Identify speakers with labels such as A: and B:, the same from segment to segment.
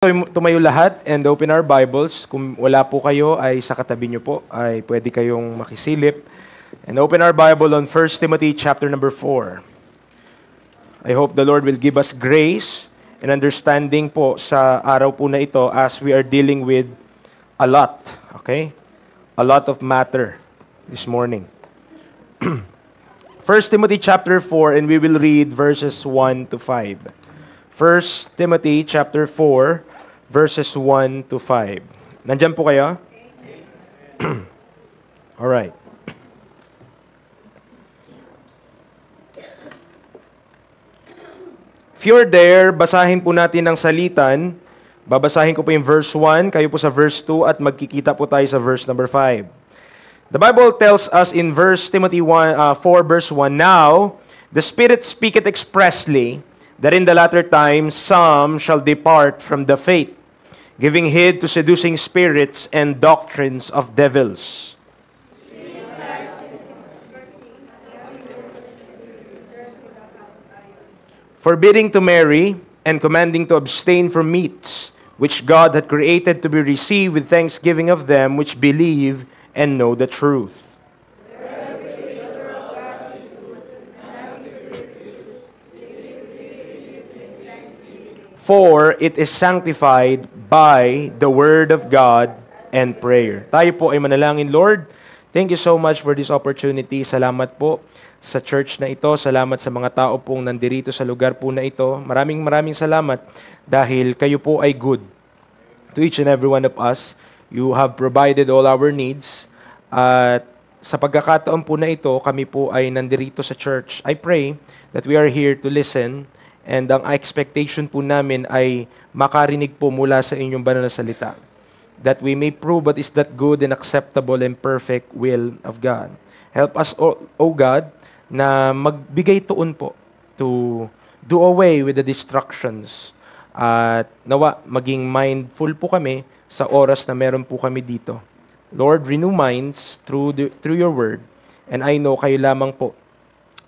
A: Tumayo lahat and open our Bibles. Kung wala po kayo, ay sa katabi nyo po, ay pwede kayong makisilip. And open our Bible on 1 Timothy chapter number 4. I hope the Lord will give us grace and understanding po sa araw po na ito as we are dealing with a lot, okay? A lot of matter this morning. 1 Timothy chapter 4, and we will read verses 1 to 5. 1 Timothy chapter 4, verses 1 to 5. Nandyan po kayo? Alright. If you're there, basahin po natin ang salitan. Babasahin ko po yung verse 1, kayo po sa verse 2, at magkikita po tayo sa verse number 5. The Bible tells us in 1 Timothy 4, verse 1, Now, the Spirit speaketh expressly, that in the latter times some shall depart from the faith, giving heed to seducing spirits and doctrines of devils. Forbidding to marry, and commanding to abstain from meats, which God hath created to be received with thanksgiving of them which believe and know the truth. For it is sanctified by the word of God and prayer. Tayo po ay manalangin. Lord, thank you so much for this opportunity. Salamat po sa church na ito. Salamat sa mga tao pong nandirito sa lugar po na ito. Maraming salamat dahil kayo po ay good to each and every one of us. You have provided all our needs. At sa pagkakataon po na ito, kami po ay nandirito sa church. I pray that we are here to listen. And ang expectation po namin ay makarinig po mula sa inyong banal na salita. That we may prove what is that good and acceptable and perfect will of God. Help us, O God, na magbigay tuon po to do away with the distractions. At nawa, maging mindful po kami sa oras na meron po kami dito. Lord, renew minds through your word. And I know kayo lamang po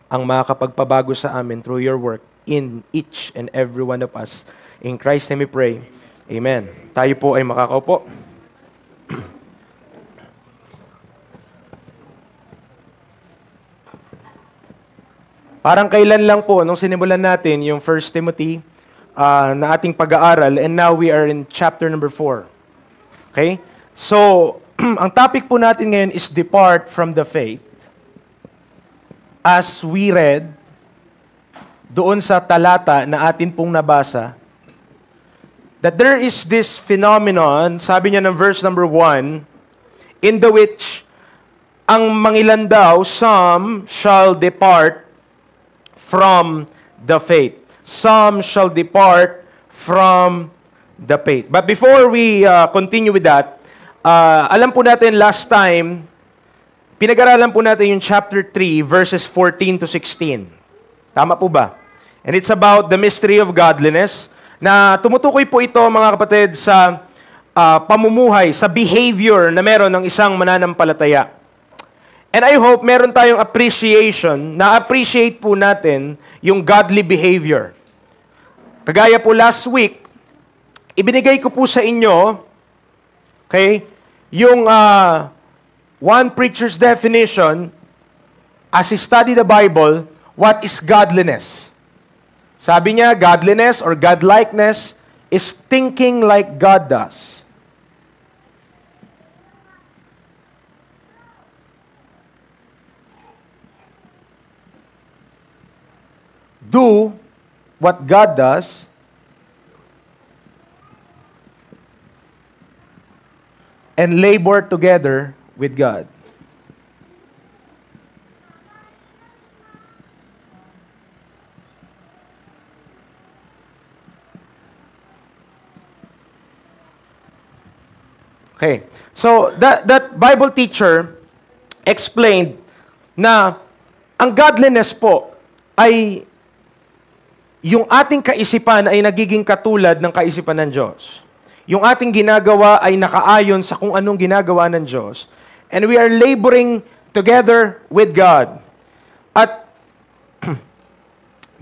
A: ang makakapagpabago sa amin through your work in each and every one of us. In Christ's name we pray. Amen. Tayo po ay makakaupo. Parang kailan lang po, nung sinimulan natin yung 1 Timothy na ating pag-aaral, and now we are in chapter number 4. Okay? So, ang topic po natin ngayon is depart from the faith. As we read, doon sa talata na atin pong nabasa, that there is this phenomenon, sabi niya ng verse number 1, in the which, ang mangilan daw, some shall depart from the faith. Some shall depart from the faith. But before we continue with that, alam po natin last time, pinag-aralan po natin yung chapter 3, verses 14 to 16. Tama po ba? And it's about the mystery of godliness, na tumutukoy po ito, mga kapatid, sa pamumuhay, sa behavior na meron ng isang mananampalataya. And I hope meron tayong appreciation, na-appreciate po natin yung godly behavior. Kagaya po last week, ibinigay ko po sa inyo, okay, yung one preacher's definition, as he studied the Bible, what is godliness? Sabi niya, godliness or godlikeness is thinking like God does. Do what God does and labor together with God. Okay. So, that Bible teacher explained na ang godliness po ay yung ating kaisipan ay nagiging katulad ng kaisipan ng Diyos. Yung ating ginagawa ay nakaayon sa kung anong ginagawa ng Diyos. And we are laboring together with God. At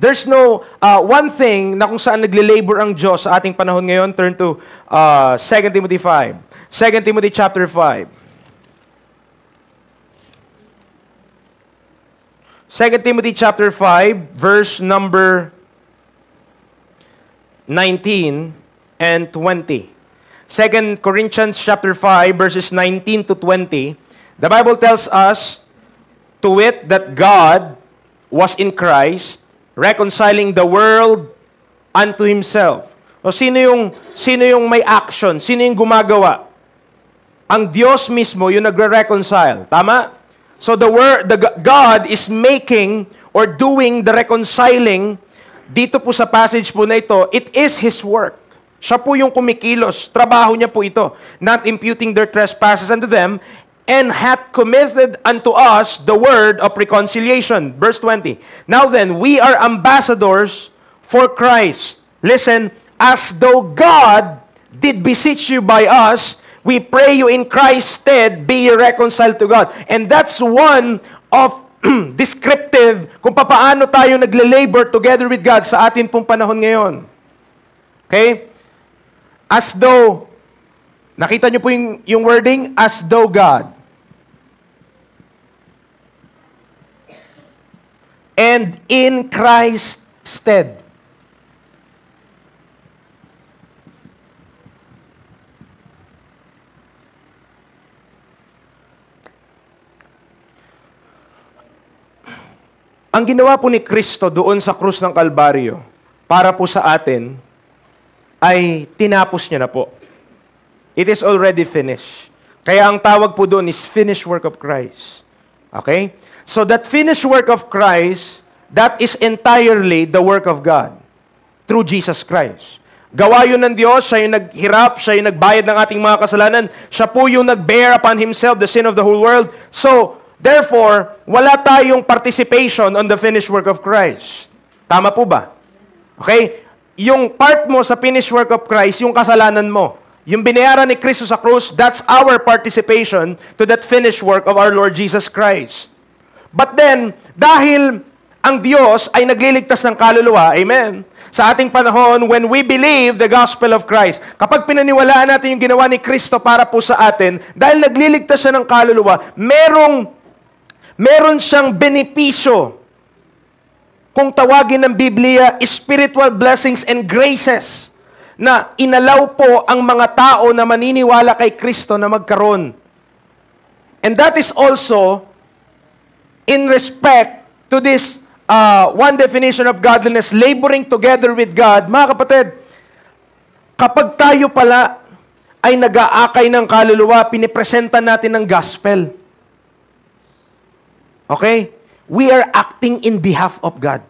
A: There's no one thing na kung saan nagle-labor ang Diyos sa ating panahon ngayon. Turn to 2 Timothy 5. 2 Timothy chapter 5. 2 Timothy chapter 5, verse number 19 and 20. 2 Corinthians chapter 5, verses 19 to 20. The Bible tells us, to wit, that God was in Christ, reconciling the world unto Himself. O sino yung may action? Sino yung gumagawa? Ang Diyos mismo yung nagre-reconcile. Tama? So God is making or doing the reconciling dito po sa passage po na ito. It is His work. Siya po yung kumikilos. Trabaho niya po ito. Not imputing their trespasses unto them, and hath committed unto us the word of reconciliation. Verse 20. Now then, we are ambassadors for Christ. Listen, as though God did beseech you by us, we pray you in Christ's stead, be ye reconciled to God. And that's one of descriptive kung paano tayo nagle-labor together with God sa atin pong panahon ngayon. Okay? As though, nakita niyo po yung wording, as though God. And in Christ's stead. Ang ginawa po ni Kristo doon sa krus ng Kalbaryo para po sa atin ay tinapos niya na po. It is already finished. Kaya ang tawag po doon is finished work of Christ. Okay? So that finished work of Christ, that is entirely the work of God through Jesus Christ. Gawa yun ng Diyos, siya yung naghirap, siya yung nagbayad ng ating mga kasalanan, siya po yung nag-bear upon Himself the sin of the whole world. So, therefore, wala tayong participation on the finished work of Christ. Tama po ba? Okay? Yung part mo sa finished work of Christ, yung kasalanan mo. Yung binayaran ni Kristo sa krus, that's our participation to that finished work of our Lord Jesus Christ. But then, dahil ang Diyos ay nagliligtas ng kaluluwa, amen, sa ating panahon, when we believe the gospel of Christ, kapag pinaniwalaan natin yung ginawa ni Kristo para po sa atin, dahil nagliligtas siya ng kaluluwa, meron siyang benepisyo. Kung tawagin ng Biblia, spiritual blessings and graces, na inalaw po ang mga tao na maniniwala kay Kristo na magkaroon. And that is also in respect to this one definition of godliness, laboring together with God. Mga kapatid, kapag tayo pala ay nag-aakay ng kaluluwa, pinipresenta natin ng gospel. Okay? We are acting in behalf of God.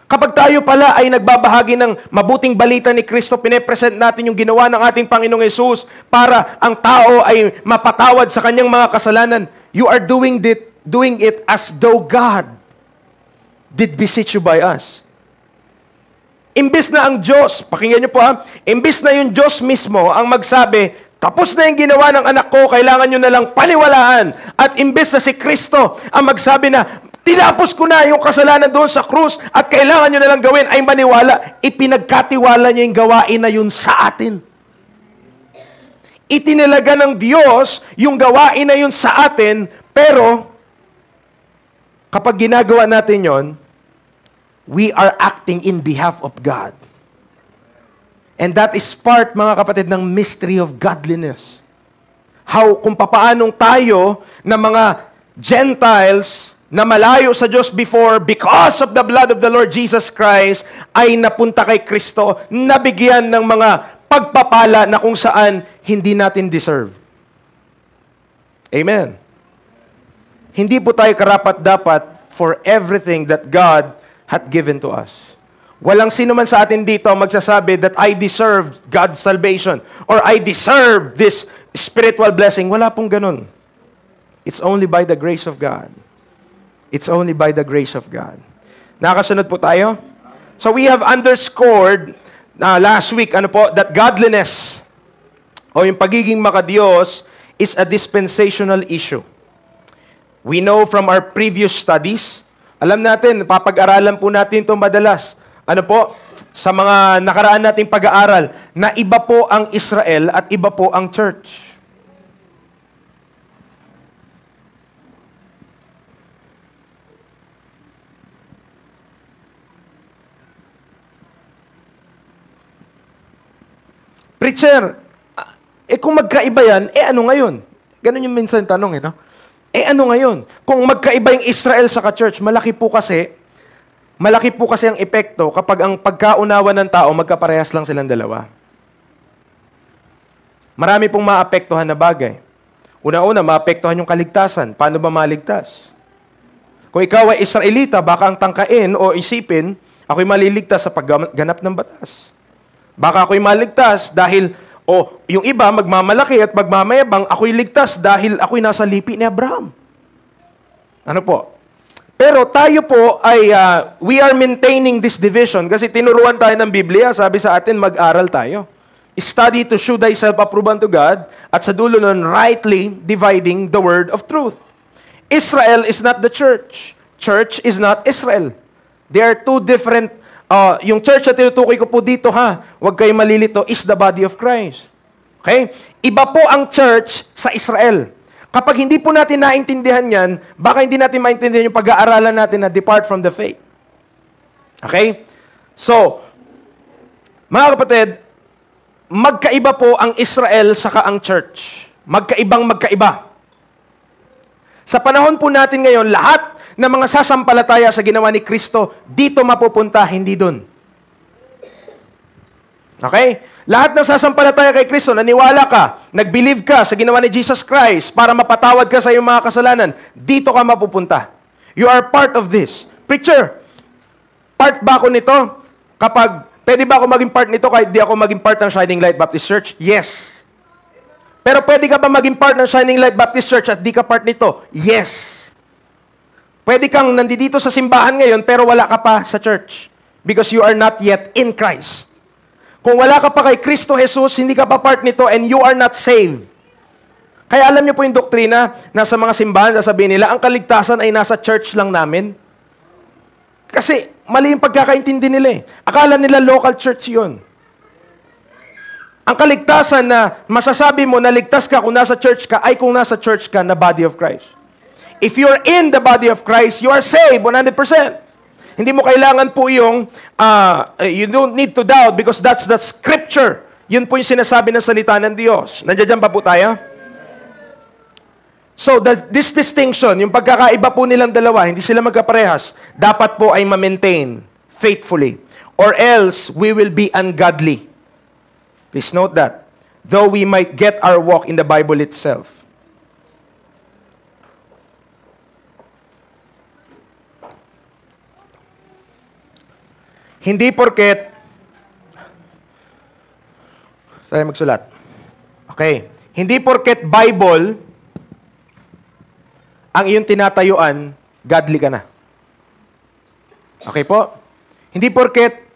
A: Kapag tayo pala ay nagbabahagi ng mabuting balita ni Kristo, pinipresent natin yung ginawa ng ating Panginoong Yesus para ang tao ay mapatawad sa kanyang mga kasalanan. You are doing it as though God did beseech you by us. Imbis na ang Diyos, pakinggan niyo po ha, imbis na yung Diyos mismo ang magsabi, tapos na yung ginawa ng anak ko, kailangan nyo na lang paniwalaan. At imbis na si Kristo ang magsabi na, tinapos ko na yung kasalanan doon sa krus at kailangan nyo na lang gawin ay maniwala, ipinagkatiwala niya yung gawain na yun sa atin. Itinilaga ng Diyos yung gawain na yun sa atin, pero kapag ginagawa natin yon, we are acting in behalf of God. And that is part, mga kapatid, ng mystery of godliness. Kung papaanong tayo na mga Gentiles na malayo sa Diyos before, because of the blood of the Lord Jesus Christ, ay napunta kay Kristo, nabigyan ng mga pagpapala na kung saan hindi natin deserve. Amen. Hindi po tayo karapat-dapat for everything that God hath given to us. Walang sino man sa atin dito magsasabi that I deserve God's salvation or I deserve this spiritual blessing. Wala pong ganun. It's only by the grace of God. It's only by the grace of God. Nakasunod po tayo? So we have underscored last week that godliness o yung pagiging makadiyos is a dispensational issue. We know from our previous studies Alam natin, papag-aralan po natin ito madalas. Ano po? Sa mga nakaraan nating pag-aaral, na iba po ang Israel at iba po ang church. Preacher, kung magkaiba yan, ano ngayon? Ganun yung minsan tanong, no? Ano ngayon? Kung magkaiba yung Israel sa ka-church, malaki po kasi ang epekto kapag ang pagkaunawa ng tao, magkaparehas lang silang dalawa. Marami pong maapektuhan na bagay. Una-una, maapektuhan yung kaligtasan. Paano ba maligtas? Kung ikaw ay Israelita, baka ang tangkain o isipin, ako'y maliligtas sa pagganap ng batas. Baka ako'y maligtas dahil, yung iba magmamalaki at magmamayabang, ako'y ligtas dahil ako'y nasa lipi ni Abraham. Ano po? Pero tayo po ay, we are maintaining this division kasi tinuruan tayo ng Biblia, sabi sa atin, mag-aral tayo. Study to show thyself approved unto God, at sa dulo nun, rightly dividing the word of truth. Israel is not the church. Church is not Israel. They are two different. Yung church na tinutukoy ko po dito, huwag kayo malilito, is the body of Christ. Okay? Iba po ang church sa Israel. Kapag hindi po natin naintindihan yan, baka hindi natin maintindihan yung pag-aaralan natin na depart from the faith. Okay? So, mga kapatid, magkaiba po ang Israel saka ang church. Magkaiba. Sa panahon po natin ngayon, lahat ng mga sasampalataya sa ginawa ni Kristo, dito mapupunta, hindi dun. Okay? Lahat ng sasampalataya kay Kristo, naniwala ka, nag-believe ka sa ginawa ni Jesus Christ para mapatawad ka sa iyong mga kasalanan, dito ka mapupunta. You are part of this. Preacher, part ba ako nito? Pwede ba ako maging part nito kahit di ako maging part ng Shining Light Baptist Church? Yes. Pero pwede ka ba maging part ng Shining Light Baptist Church at di ka part nito? Yes. Pwede kang nandito sa simbahan ngayon pero wala ka pa sa church because you are not yet in Christ. Kung wala ka pa kay Kristo Jesus, hindi ka pa part nito and you are not saved. Kaya alam niyo po yung doktrina na sa mga simbahan, sasabihin nila, ang kaligtasan ay nasa church lang namin. Kasi mali yung pagkakaintindi nila. Akala nila local church yun. Ang kaligtasan na masasabi mo na ligtas ka kung nasa church ka ay kung nasa church ka na body of Christ. If you're in the body of Christ, you are saved 100%. Hindi mo kailangan po yung, you don't need to doubt because that's the scripture. Yun po yung sinasabi ng salita ng Diyos. Nandiyan pa po tayo? So, this distinction, yung pagkakaiba po nilang dalawa, hindi sila magkaparehas, dapat po ay ma-maintain faithfully. Or else, we will be ungodly. Please note that. Though we might get our walk in the Bible itself. Hindi porket, tayo magsulat. Okay. Hindi porket Bible ang iyong tinatayuan, godly ka na. Okay po? Hindi porket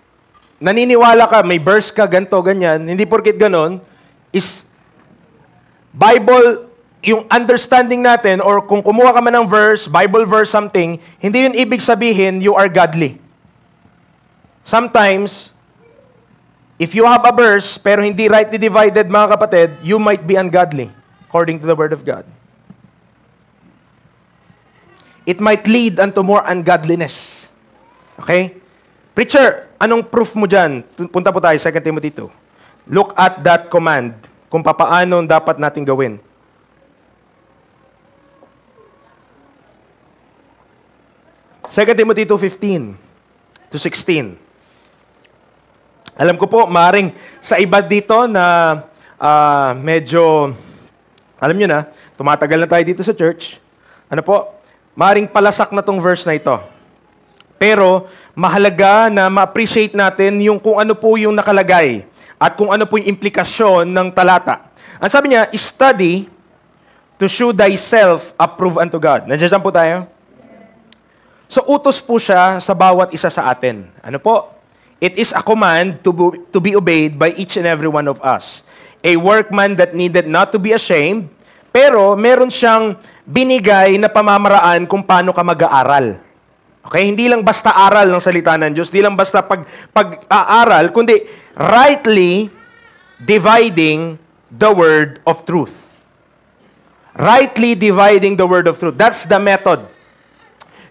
A: naniniwala ka, may verse ka, ganto, ganyan, hindi porket ganon, is Bible, yung understanding natin, or kung kumuha ka man ng verse, Bible verse something, hindi yun ibig sabihin, you are godly. Sometimes, if you have a verse, pero hindi rightly divided, mga kapatid, you might be ungodly, according to the Word of God. It might lead unto more ungodliness. Okay? Preacher, anong proof mo dyan? Punta po tayo, 2 Timothy 2. Look at that command, kung papaano dapat natin gawin. Second Timothy 2:15 to 16. Alam ko po, maaaring sa iba dito na medyo, alam nyo na, tumatagal na tayo dito sa church. Ano po? Maaaring palasak na tong verse na ito. Pero, mahalaga na ma-appreciate natin yung kung ano po yung nakalagay at kung ano po yung implikasyon ng talata. Ang sabi niya, study to show thyself approved unto God. Nandiyan po tayo? So, utos po siya sa bawat isa sa atin. Ano po? It is a command to be obeyed by each and every one of us. A workman that needed not to be ashamed, pero meron siyang binigay na pamamaraan kung paano ka mag-aaral. Okay? Hindi lang basta aral ng salita ng Diyos, hindi lang basta pag-aaral, kundi rightly dividing the word of truth. Rightly dividing the word of truth. That's the method.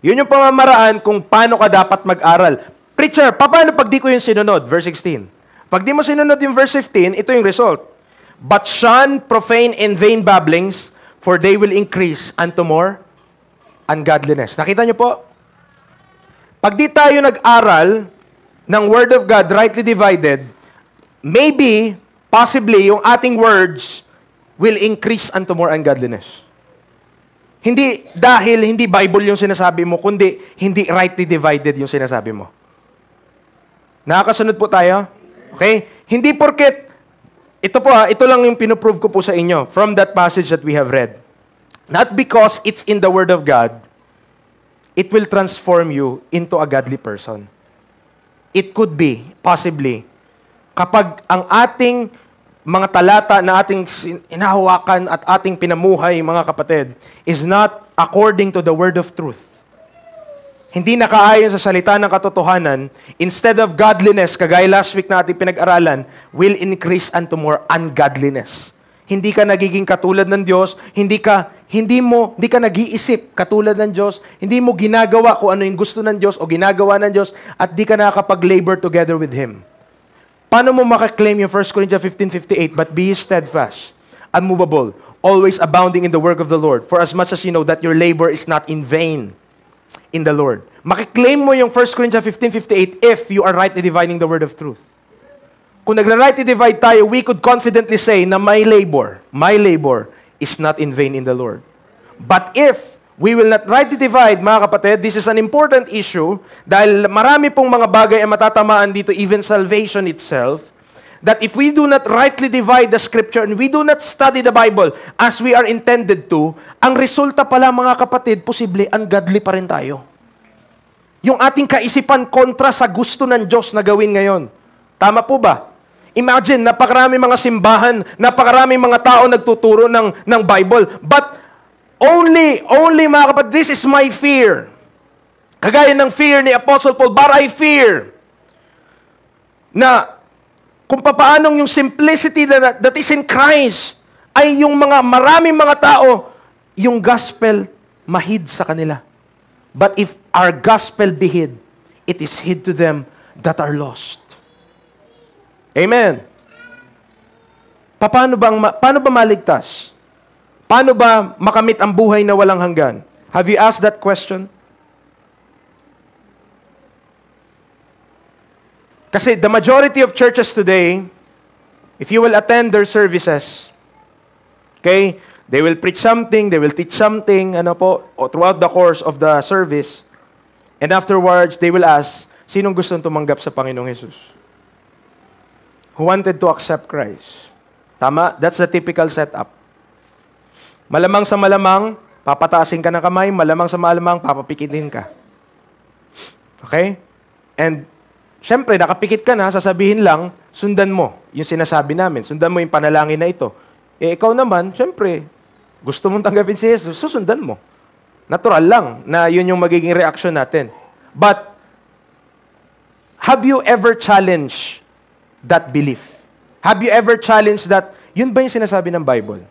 A: Yun yung pamamaraan kung paano ka dapat mag-aral. Preacher, paano pag di ko yung sinunod? Verse 16. Pag di mo sinunod yung verse 15, ito yung result. But shun profane and vain babblings, for they will increase unto more ungodliness. Nakita niyo po? Pag di tayo nag-aral ng Word of God rightly divided, maybe, possibly, yung ating words will increase unto more ungodliness. Hindi dahil hindi Bible yung sinasabi mo, kundi hindi rightly divided yung sinasabi mo. Nakakasunod po tayo? Okay? Hindi porket, ito lang yung pinuprove ko po sa inyo from that passage that we have read. Not because it's in the Word of God, it will transform you into a godly person. It could be, possibly, kapag ang ating mga talata na ating inahawakan at ating pinamuhay, mga kapatid, is not according to the word of truth. Hindi nakaayon sa salita ng katotohanan, instead of godliness, kagaya last week na ating pinag-aralan, will increase unto more ungodliness. Hindi ka nagiging katulad ng Diyos, hindi ka nag-iisip katulad ng Diyos, hindi mo ginagawa kung ano yung gusto ng Diyos o ginagawa ng Diyos, at di ka nakakapag-labor together with Him. Paano mo makaklaim yung 1 Corinthians 15:58, but be steadfast, unmovable, always abounding in the work of the Lord, for as much as you know that your labor is not in vain in the Lord. Makiklaim mo yung 1 Corinthians 15:58 if you are rightly dividing the word of truth. Kung nagra-rightly divide tayo, we could confidently say na my labor is not in vain in the Lord. But if we will not rightly divide, mga kapatid, this is an important issue dahil marami pong mga bagay ang matatamaan dito, even salvation itself, that if we do not rightly divide the Scripture and we do not study the Bible as we are intended to, ang resulta pala, mga kapatid, posible ungodly pa rin tayo. Yung ating kaisipan kontra sa gusto ng Diyos na gawin ngayon. Tama po ba? Imagine, napakarami mga simbahan, napakarami mga tao nagtuturo ng Bible. But only, mga kapatid, this is my fear. Kagaya ng fear ni Apostle Paul, but I fear na kung papaanong yung simplicity that is in Christ ay yung maraming mga tao, yung gospel mahid sa kanila. But if our gospel be hid, it is hid to them that are lost. Amen. Paano ba maligtas? Paano ba makamit ang buhay na walang hanggan? Have you asked that question? Kasi the majority of churches today, if you will attend their services, okay, they will preach something, they will teach something, throughout the course of the service, and afterwards, they will ask, sinong gustong tumanggap sa Panginoong Jesus? Who wanted to accept Christ? Tama? That's the typical setup. Malamang sa malamang, papataasin ka ng kamay, malamang sa malamang, papapikitin ka. Okay? And syempre, nakapikit ka na, sasabihin lang, sundan mo yung sinasabi namin. Sundan mo yung panalangin na ito. Ikaw naman, syempre, gusto mong tanggapin si Jesus, susundan mo. Natural lang na yun yung magiging reaction natin. But, have you ever challenged that belief? Have you ever challenged that, yun ba yung sinasabi ng Bible?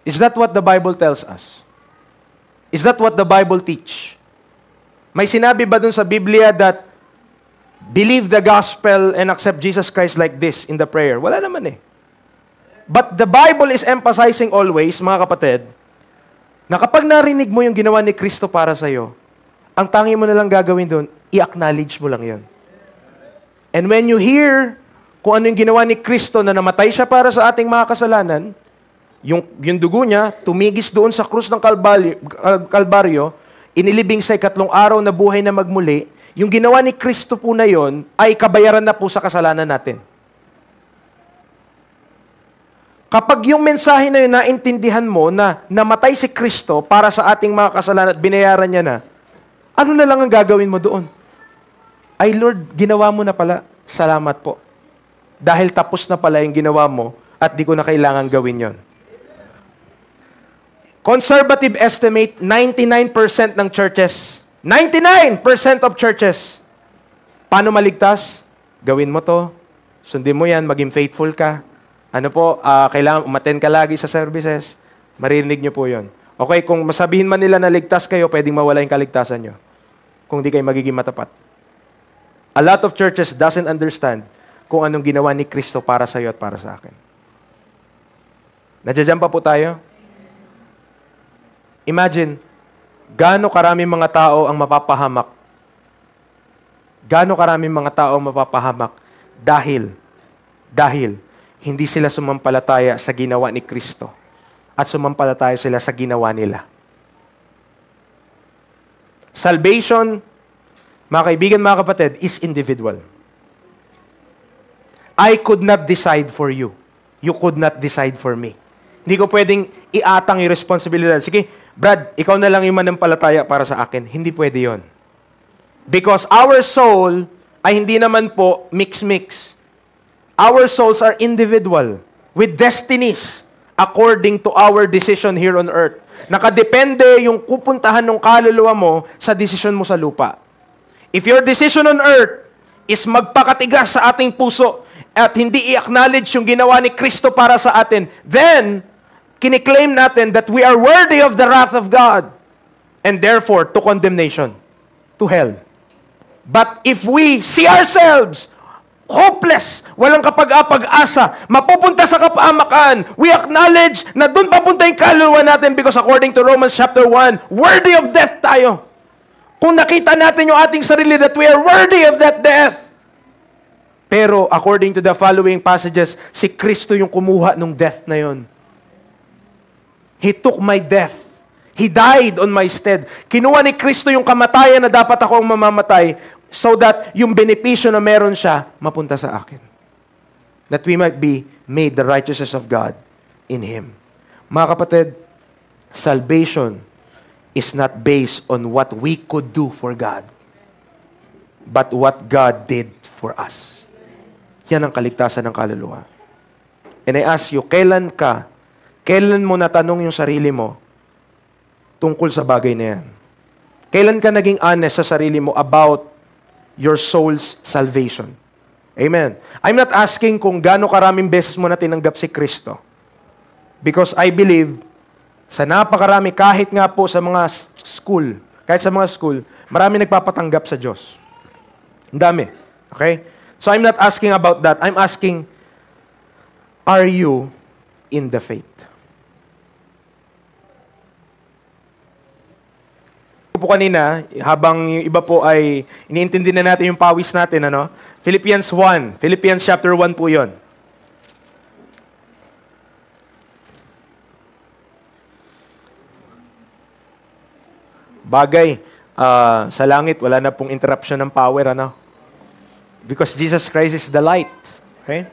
A: Is that what the Bible tells us? Is that what the Bible teach? May sinabi ba dun sa Biblia that believe the gospel and accept Jesus Christ like this in the prayer? Wala naman eh. But the Bible is emphasizing always, mga kapatid, na kapag narinig mo yung ginawa ni Kristo para sa'yo, ang tangi mo na lang gagawin doon, i-acknowledge mo lang yun. And when you hear kung ano yung ginawa ni Kristo na namatay siya para sa ating mga kasalanan, yung dugo niya, tumigis doon sa krus ng Kalbaryo, inilibing sa 3 araw na buhay na magmuli, yung ginawa ni Kristo po na yon ay kabayaran na po sa kasalanan natin. Kapag yung mensahe na yun naintindihan mo na namatay si Kristo para sa ating mga kasalanan at binayaran niya na, ano na lang ang gagawin mo doon? Ay Lord, ginawa mo na pala. Salamat po. Dahil tapos na pala yung ginawa mo at di ko na kailangan gawin yon. Conservative estimate, 99% ng churches 99% of churches. Paano maligtas? Gawin mo to. Sundin mo yan, maging faithful ka. Kailangan umattend ka lagi sa services. Maririnig nyo po yun. Okay, kung masabihin man nila na ligtas kayo, pwedeng mawala yung kaligtasan nyo. Kung di kayo magiging matapat. A lot of churches doesn't understand kung anong ginawa ni Kristo para sa iyo at para sa akin. Nadyan pa po tayo? Imagine, gaano karaming mga tao ang mapapahamak. Gaano karaming mga tao ang mapapahamak dahil hindi sila sumampalataya sa ginawa ni Kristo at sumampalataya sila sa ginawa nila. Salvation, mga kaibigan, mga kapatid, is individual. I could not decide for you. You could not decide for me. Hindi ko pwedeng iatang yung responsibilidad. Sige, Brad, ikaw na lang yung manampalataya para sa akin. Hindi pwede yon. Because our soul ay hindi naman po mix-mix. Our souls are individual with destinies according to our decision here on earth. Nakadepende yung pupuntahan ng kaluluwa mo sa desisyon mo sa lupa. If your decision on earth is magpakatigas sa ating puso at hindi i-acknowledge yung ginawa ni Kristo para sa atin, then, kiniklaim natin that we are worthy of the wrath of God and therefore to condemnation, to hell. But if we see ourselves hopeless, walang kapag-apag-asa, mapupunta sa kapahamakan, we acknowledge na doon papunta yung kaluluwa natin because according to Romans chapter 1, worthy of death tayo. Kung nakita natin yung ating sarili that we are worthy of that death. Pero according to the following passages, si Kristo yung kumuha ng death na yon. He took my death. He died on my stead. Kinuha ni Kristo yung kamatayan na dapat ako ang mamamatay so that yung benepisyo na meron siya, mapunta sa akin. That we might be made the righteousness of God in Him. Mga kapatid, salvation is not based on what we could do for God, but what God did for us. Yan ang kaligtasan ng kaluluwa. And I ask you, kailan mo natanong yung sarili mo tungkol sa bagay na yan? Kailan ka naging honest sa sarili mo about your soul's salvation? Amen. I'm not asking kung gaano karaming beses mo na tinanggap si Kristo. Because I believe, sa napakarami, kahit nga po sa mga school, marami nagpapatanggap sa Diyos. Ang dami. Okay? So I'm not asking about that. I'm asking, are you in the faith? Po kanina, habang yung iba po ay iniintindi na natin yung pawis natin, Philippians 1. Philippians chapter 1 po yun. Bagay, sa langit, wala na pong interruption ng power, Because Jesus Christ is the light. Okay?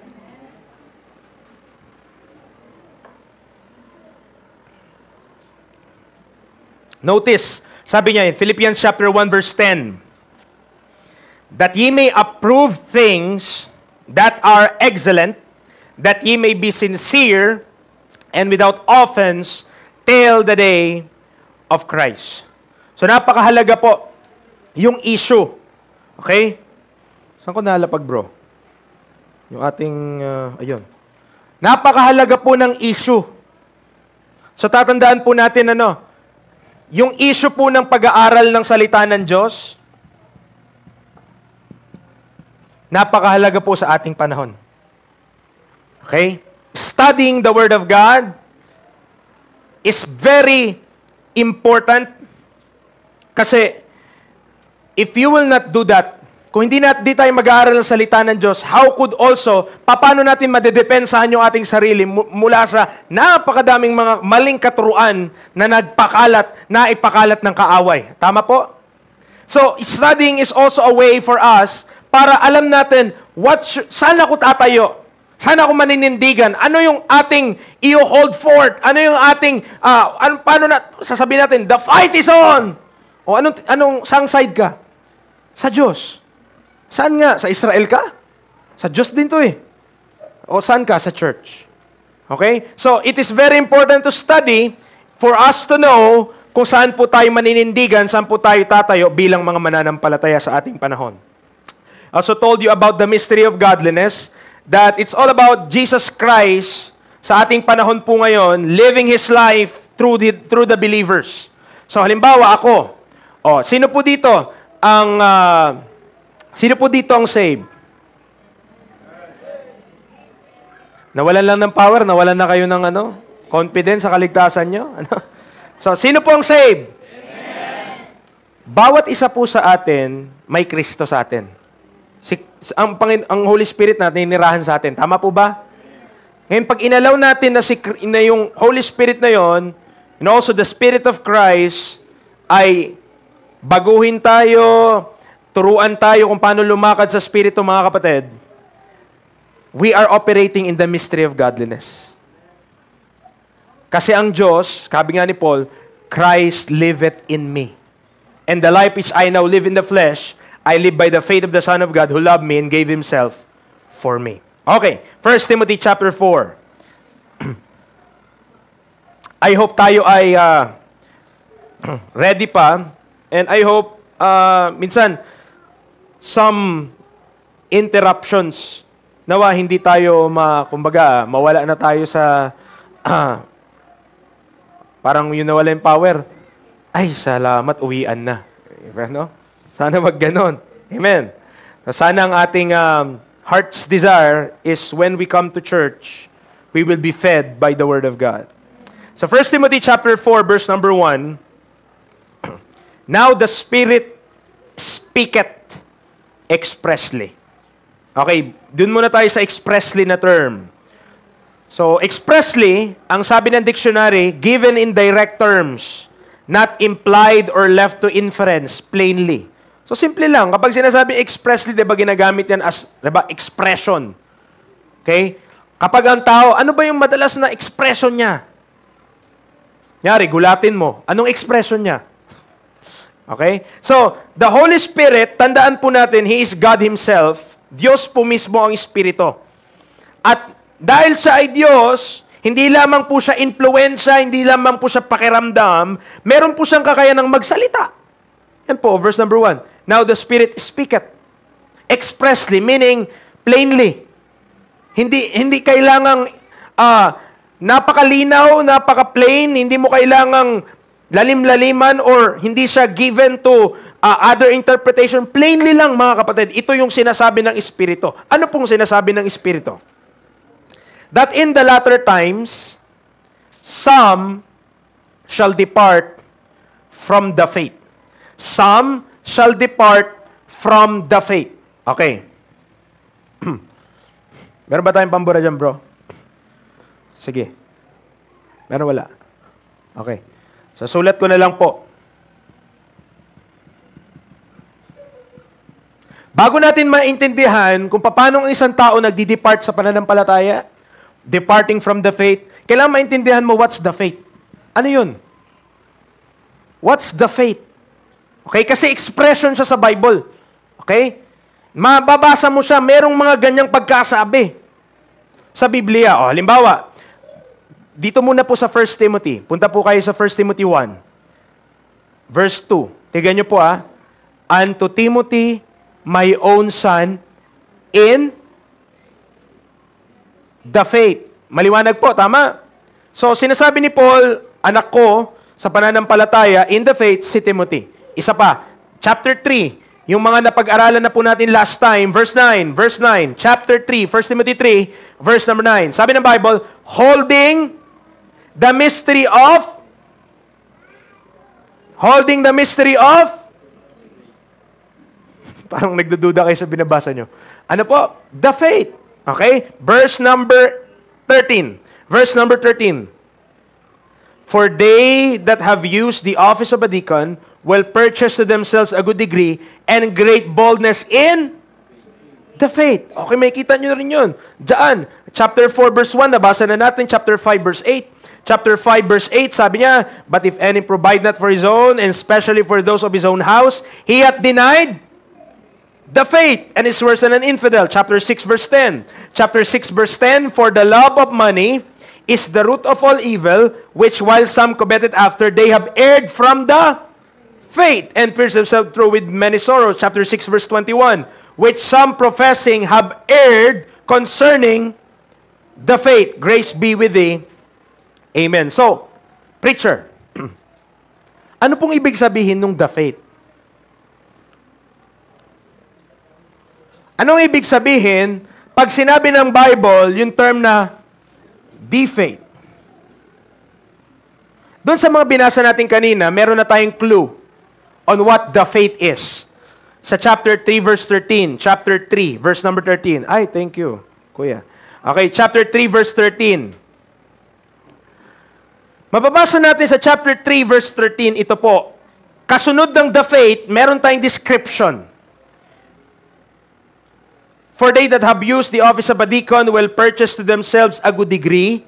A: Notice, sabi niya in Philippians chapter 1 verse 10, that ye may approve things that are excellent, that ye may be sincere and without offense till the day of Christ. So napakahalaga po yung issue. Okay? Saan ko nalapag, bro? Yung ating, ayun. Napakahalaga po ng issue. So tatandaan po natin yung issue po ng pag-aaral ng salita ng Diyos, napakahalaga po sa ating panahon. Okay? Studying the Word of God is very important kasi if you will not do that, kung hindi tayo mag-aaral ng salita ng Diyos, how could also, paano natin madedepensahan yung ating sarili mula sa napakadaming mga maling katuruan na ipakalat ng kaaway. Tama po? So, studying is also a way for us para alam natin, saan ako tatayo? Saan ako maninindigan? Ano yung ating i-hold forth? Ano yung ating, paano sasabihin natin, the fight is on! O saan side ka? Sa Diyos. Saan nga? Sa Israel ka? Sa Diyos din to eh. O saan ka? Sa church. Okay? So, it is very important to study for us to know kung saan po tayo maninindigan, saan po tayo tatayo bilang mga mananampalataya sa ating panahon. I also told you about the mystery of godliness, that it's all about Jesus Christ sa ating panahon po ngayon, living His life through the believers. So halimbawa ako, sino po dito ang saved? Nawalan lang ng power, nawalan na kayo ng confidence sa kaligtasan nyo. So, sino po ang saved? Amen. Bawat isa po sa atin, may Kristo sa atin. Ang Holy Spirit natin, ninirahan sa atin. Tama po ba? Ngayon, pag inalaw natin na yung Holy Spirit na yon, and also the Spirit of Christ, ay baguhin tayo, turuan tayo kung paano lumakad sa Spirito, mga kapatid, we are operating in the mystery of godliness. Kasi ang Diyos, sabi nga ni Paul, Christ liveth in me. And the life which I now live in the flesh, I live by the faith of the Son of God who loved me and gave Himself for me. Okay, 1 Timothy chapter 4. I hope tayo ay ready pa. And I hope, minsan, some interruptions, nawa hindi tayo, mawala na tayo sa... Parang yun nawala yung power. Ay, salamat, uwian na. No? Sana wag ganon. Amen. Sana ang ating heart's desire is when we come to church, we will be fed by the Word of God. So 1 Timothy chapter 4, verse number 1, now the Spirit speaketh expressly. Okay, dun muna tayo sa expressly na term. So, expressly, ang sabi ng dictionary, given in direct terms, not implied or left to inference, plainly. So, simple lang. Kapag sinasabi expressly, diba ginagamit yan as, diba, expression. Okay? Kapag ang tao, ano ba yung madalas na expression niya? Nyari, gulatin mo. Anong expression niya? Okay? So, the Holy Spirit, tandaan po natin, He is God Himself. Diyos po mismo ang Espiritu. At dahil siya ay Diyos, hindi lamang po siya influensya, hindi lamang po siya pakiramdam, meron po siyang kakayanang magsalita. Yan po, verse number 1. Now the Spirit speaketh expressly, meaning plainly. Hindi kailangang napakalinaw, napaka-plain, hindi mo kailangang lalim-laliman or hindi siya given to other interpretation. Plainly lang, mga kapatid, ito yung sinasabi ng Espiritu. Ano pong sinasabi ng Espiritu? That in the latter times, some shall depart from the faith. Some shall depart from the faith. Okay. Meron ba tayong pambura dyan, bro? Sige. Meron wala? Okay. So, sulat ko na lang po. Bago natin maintindihan kung paano ang isang tao nagdi-depart sa pananampalataya, departing from the faith, kailangan maintindihan mo what's the faith. Ano yun? What's the faith? Okay? Kasi expression siya sa Bible. Okay? Mababasa mo siya, merong mga ganyang pagkasabi sa Biblia. Halimbawa, dito muna po sa 1 Timothy. Punta po kayo sa 1 Timothy 1. Verse 2. Tignan niyo po Unto Timothy, my own son, in the faith. Maliwanag po, tama? So, sinasabi ni Paul, anak ko, sa pananampalataya, in the faith, si Timothy. Isa pa, chapter 3, yung mga napag-aralan na po natin last time, verse 9, chapter 3, 1 Timothy 3, verse number 9. Sabi ng Bible, holding the mystery of, parang nagdududa kayo sa binabasa nyo. Ano po? The faith. Okay? Verse number 13. Verse number 13. For they that have used the office of a deacon will purchase to themselves a good degree and great boldness in the faith. Okay, may kita nyo rin yun. Diyan, chapter 4 verse 1, nabasa na natin. Chapter 5 verse 8. Chapter 5 verse 8, sabi niya, but if any provide not for his own, and especially for those of his own house, he hath denied the faith, and is worse than an infidel. Chapter 6 verse 10. Chapter 6 verse 10, for the love of money is the root of all evil, which while some coveted after, they have erred from the faith and pierced themselves through with many sorrows. Chapter 6, verse 21, which some professing have erred concerning the faith. Grace be with thee. Amen. So, preacher, ano pong ibig sabihin nung the faith? Anong ibig sabihin pag sinabi ng Bible yung term na the faith? Doon sa mga binasa natin kanina, meron na tayong clue on what the faith is. Sa chapter 3, verse 13. Chapter 3, verse number 13. Ay, thank you, Kuya. Okay, chapter 3, verse 13. Mababasa natin sa chapter 3, verse 13, ito po. Kasunod ng the faith, meron tayong description. For they that have used the office of a deacon will purchase to themselves a good degree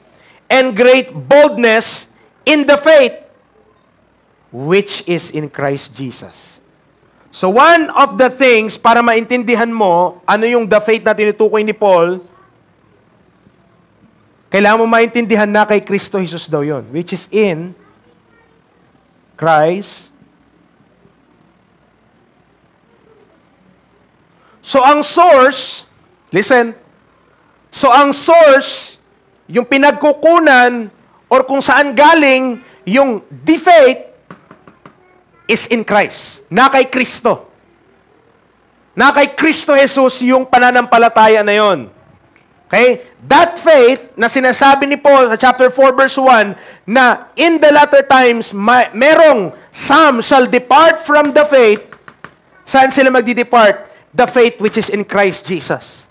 A: and great boldness in the faith which is in Christ Jesus. So one of the things para maintindihan mo ano yung the faith na tinutukoy ni Paul, kailangan mo maintindihan na kay Kristo Jesus daw yon, which is in Christ. So ang source, listen, so ang source, yung pinagkukunan or kung saan galing yung the faith is in Christ. Na kay Kristo. Na kay Kristo Jesus yung pananampalataya na yon. Okay? That faith na sinasabi ni Paul sa chapter 4 verse 1 na in the latter times merong some shall depart from the faith. Saan sila magdi-depart? The faith which is in Christ Jesus.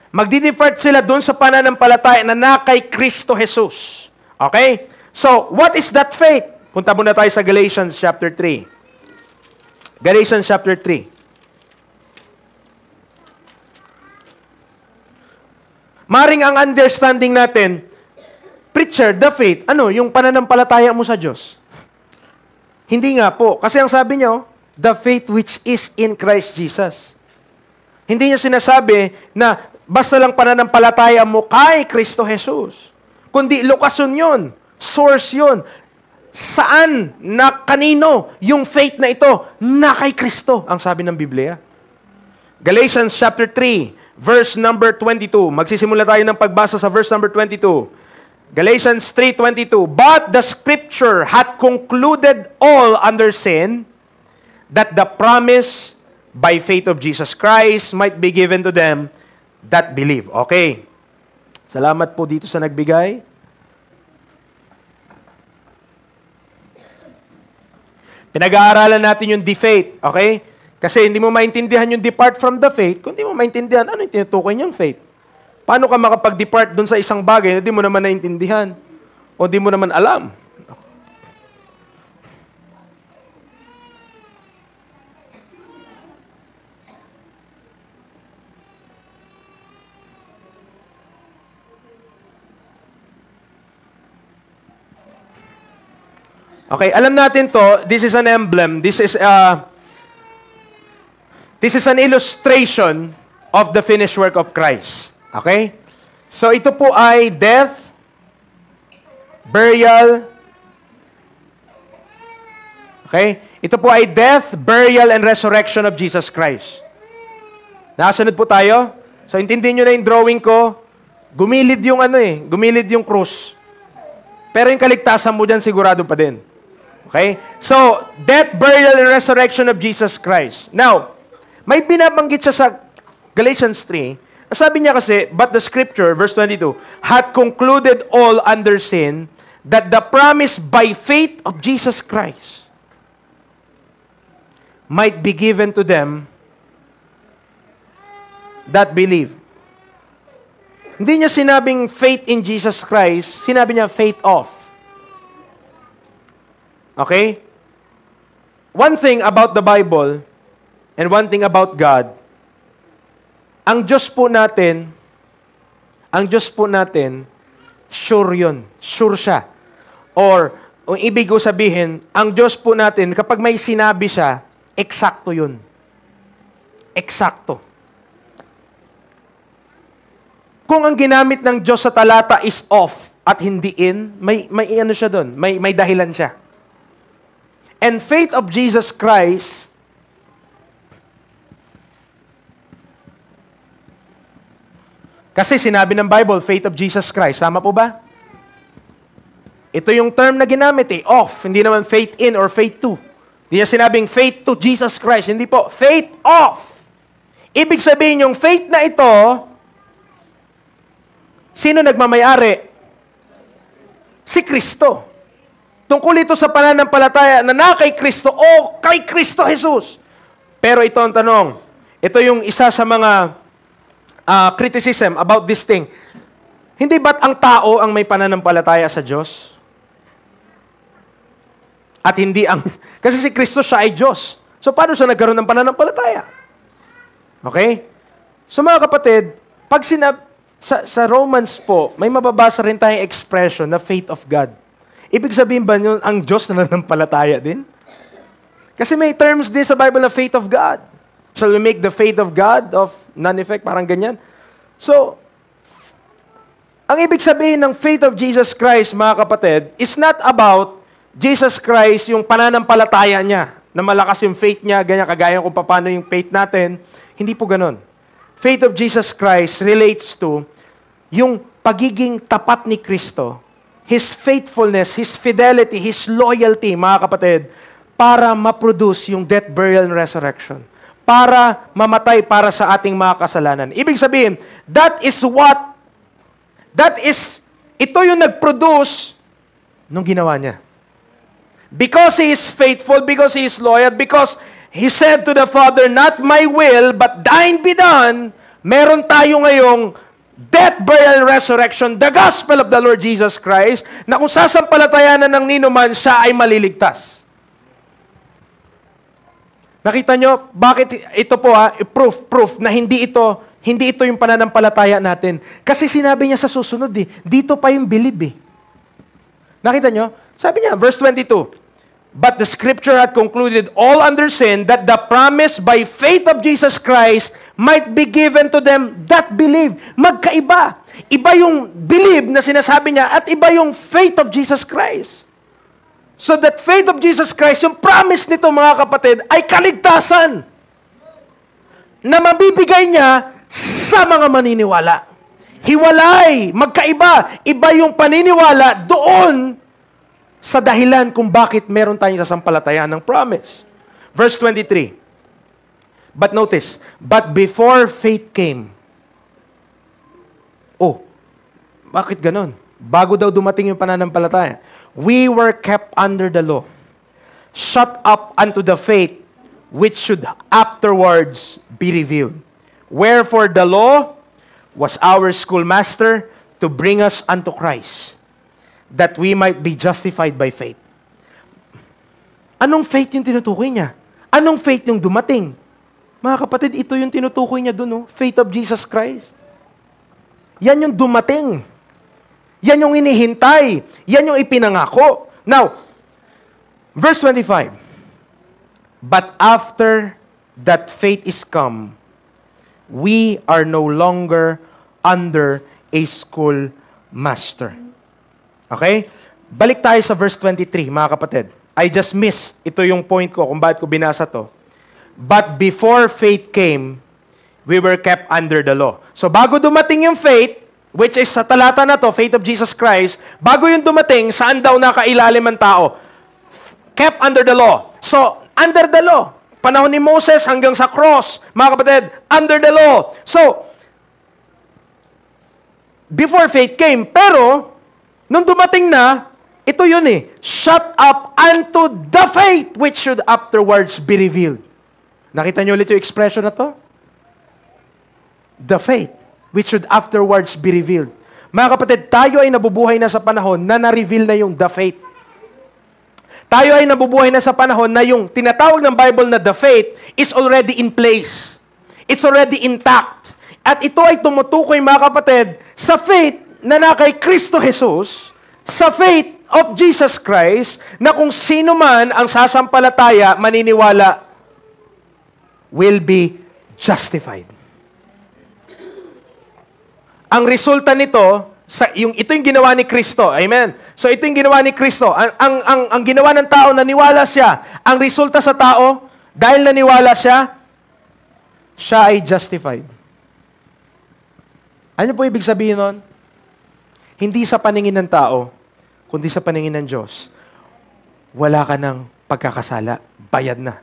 A: Magdi-depart sila doon sa pananampalataya na kay Kristo Jesus. Okay? So, what is that faith? Punta muna tayo sa Galatians chapter 3. Galatians chapter 3. Maring ang understanding natin, preacher, the faith, ano, yung pananampalataya mo sa Diyos? Hindi nga po. Kasi ang sabi niya, the faith which is in Christ Jesus. Hindi niya sinasabi na basta lang pananampalataya mo kay Kristo Jesus. Kundi lokasyon yun, source yun. Saan, na kanino yung faith na ito? Na kay Kristo, ang sabi ng Biblia. Galatians chapter 3, verse number 22. Magsisimula tayo ng pagbasa sa verse number 22. Galatians 3:22. But the scripture hath concluded all under sin, that the promise by faith of Jesus Christ might be given to them that believe. Okay. Salamat po dito sa nagbigay. Pinag-aaralan natin yung the faith. Okay? Kasi hindi mo maintindihan yung depart from the faith, kung hindi mo maintindihan, ano yung tinutukoy niyang faith? Paano ka makapag-depart dun sa isang bagay na hindi mo naman naintindihan? O hindi mo naman alam? Okay, alam natin to, this is an emblem, this is an illustration of the finished work of Christ. Okay? So ito po ay death, burial, okay? Ito po ay death, burial, and resurrection of Jesus Christ. Nakasunod po tayo? So intindihin nyo na yung drawing ko, gumilid yung gumilid yung cross. Pero yung kaligtasan mo dyan sigurado pa din. Okay? So, death, burial, and resurrection of Jesus Christ. Now, may binabanggit siya sa Galatians 3. Sabi niya kasi, but the scripture, verse 22, had concluded all under sin, that the promise by faith of Jesus Christ might be given to them that believe. Hindi niya sinabing faith in Jesus Christ, sinabi niya faith of. Okay? One thing about the Bible and one thing about God, ang Diyos po natin, sure yun. Sure siya. Or, ang ibig ko sabihin, ang Diyos po natin, kapag may sinabi siya, eksakto yun. Eksakto. Kung ang ginamit ng Diyos sa talata is off, at hindi in, may ano siya doon, may dahilan siya. And faith of Jesus Christ, kasi sinabi ng Bible, faith of Jesus Christ. Tama po ba? Ito yung term na ginamit of. Hindi naman faith in or faith to. Hindi niya sinabing faith to Jesus Christ. Hindi po, faith of. Ibig sabihin yung faith na ito, sino nagmamayari? Si Kristo. Tungkol ito sa pananampalataya na kay Kristo o kay Kristo Jesus. Pero ito ang tanong. Ito yung isa sa mga criticism about this thing. Hindi ba't ang tao ang may pananampalataya sa Diyos? At hindi ang... Kasi si Kristo siya ay Diyos. So paano siya nagkaroon ng pananampalataya? Okay? So mga kapatid, pag sa Romans po, may mababasa rin tayong expression na faith of God. Ibig sabihin ba yun, ang Diyos na nanampalataya din? Kasi may terms din sa Bible na faith of God. Shall we make the faith of God of none effect? Parang ganyan. So, ang ibig sabihin ng faith of Jesus Christ, mga kapatid, is not about Jesus Christ, yung pananampalataya niya, na malakas yung faith niya, ganyan kagaya kung paano yung faith natin. Hindi po ganun. Faith of Jesus Christ relates to yung pagiging tapat ni Kristo, His faithfulness, His fidelity, His loyalty, mga kapatid, para ma-produce yung death, burial, and resurrection. Para mamatay para sa ating mga kasalanan. Ibig sabihin, ito yung nag-produce nung ginawa niya. Because He is faithful, because He is loyal, because He said to the Father, not my will, but thine be done, meron tayo ngayong death, burial, and resurrection, the gospel of the Lord Jesus Christ, na kung sasampalatayanan ng ninuman, siya ay maliligtas. Nakita nyo, bakit ito po proof na hindi ito yung pananampalataya natin. Kasi sinabi niya sa susunod dito pa yung believe Nakita nyo? Sabi niya, verse 22, but the scripture had concluded all under sin that the promise by faith of Jesus Christ might be given to them that believe. Magkaiba. Iba yung believe na sinasabi niya at iba yung faith of Jesus Christ. So that faith of Jesus Christ, yung promise nito mga kapatid, ay kaligtasan na mabibigay niya sa mga maniniwala. Hiwalay, magkaiba. Iba yung paniniwala doon sa dahilan kung bakit meron tayong sasampalatayaan ng promise. Verse 23. But notice, but before faith came. Oh, bakit ganon? Bago daw dumating yung pananampalataya. We were kept under the law, shut up unto the faith which should afterwards be revealed. Wherefore the law was our schoolmaster to bring us unto Christ, that we might be justified by faith. Anong faith yung tinutukoy niya? Anong faith yung dumating? Mga kapatid, ito yung tinutukoy niya doon, faith of Jesus Christ. Yan yung dumating. Yan yung inihintay. Yan yung ipinangako. Now, verse 25. But after that faith is come, we are no longer under a schoolmaster. Okay? Balik tayo sa verse 23, mga kapatid. I just missed. Ito yung point ko kung bakit ko binasa to. But before faith came, we were kept under the law. So bago dumating yung faith, which is sa talata na to, faith of Jesus Christ, bago yung dumating, saan daw nakailalim ang tao? Kept under the law. So, under the law. Panahon ni Moses hanggang sa cross, mga kapatid, under the law. So, before faith came, pero, nung dumating na, ito yun shut up unto the faith which should afterwards be revealed. Nakita niyo ulit yung expression na to? The faith which should afterwards be revealed. Mga kapatid, tayo ay nabubuhay na sa panahon na na-reveal na yung the faith. Tayo ay nabubuhay na sa panahon na yung tinatawag ng Bible na the faith is already in place. It's already intact. At ito ay tumutukoy, mga kapatid, sa faith na kay Kristo Jesus, sa faith of Jesus Christ, na kung sino man ang sasampalataya, maniniwala, will be justified. Ang resulta nito, Ito yung ginawa ni Kristo. Amen? So ito yung ginawa ni Kristo. Ang ginawa ng tao, naniwala siya. Ang resulta sa tao, dahil naniwala siya, siya ay justified. Ano po ibig sabihin nun? Hindi sa paningin ng tao, kundi sa paningin ng Diyos. Wala ka ng pagkakasala. Bayad na.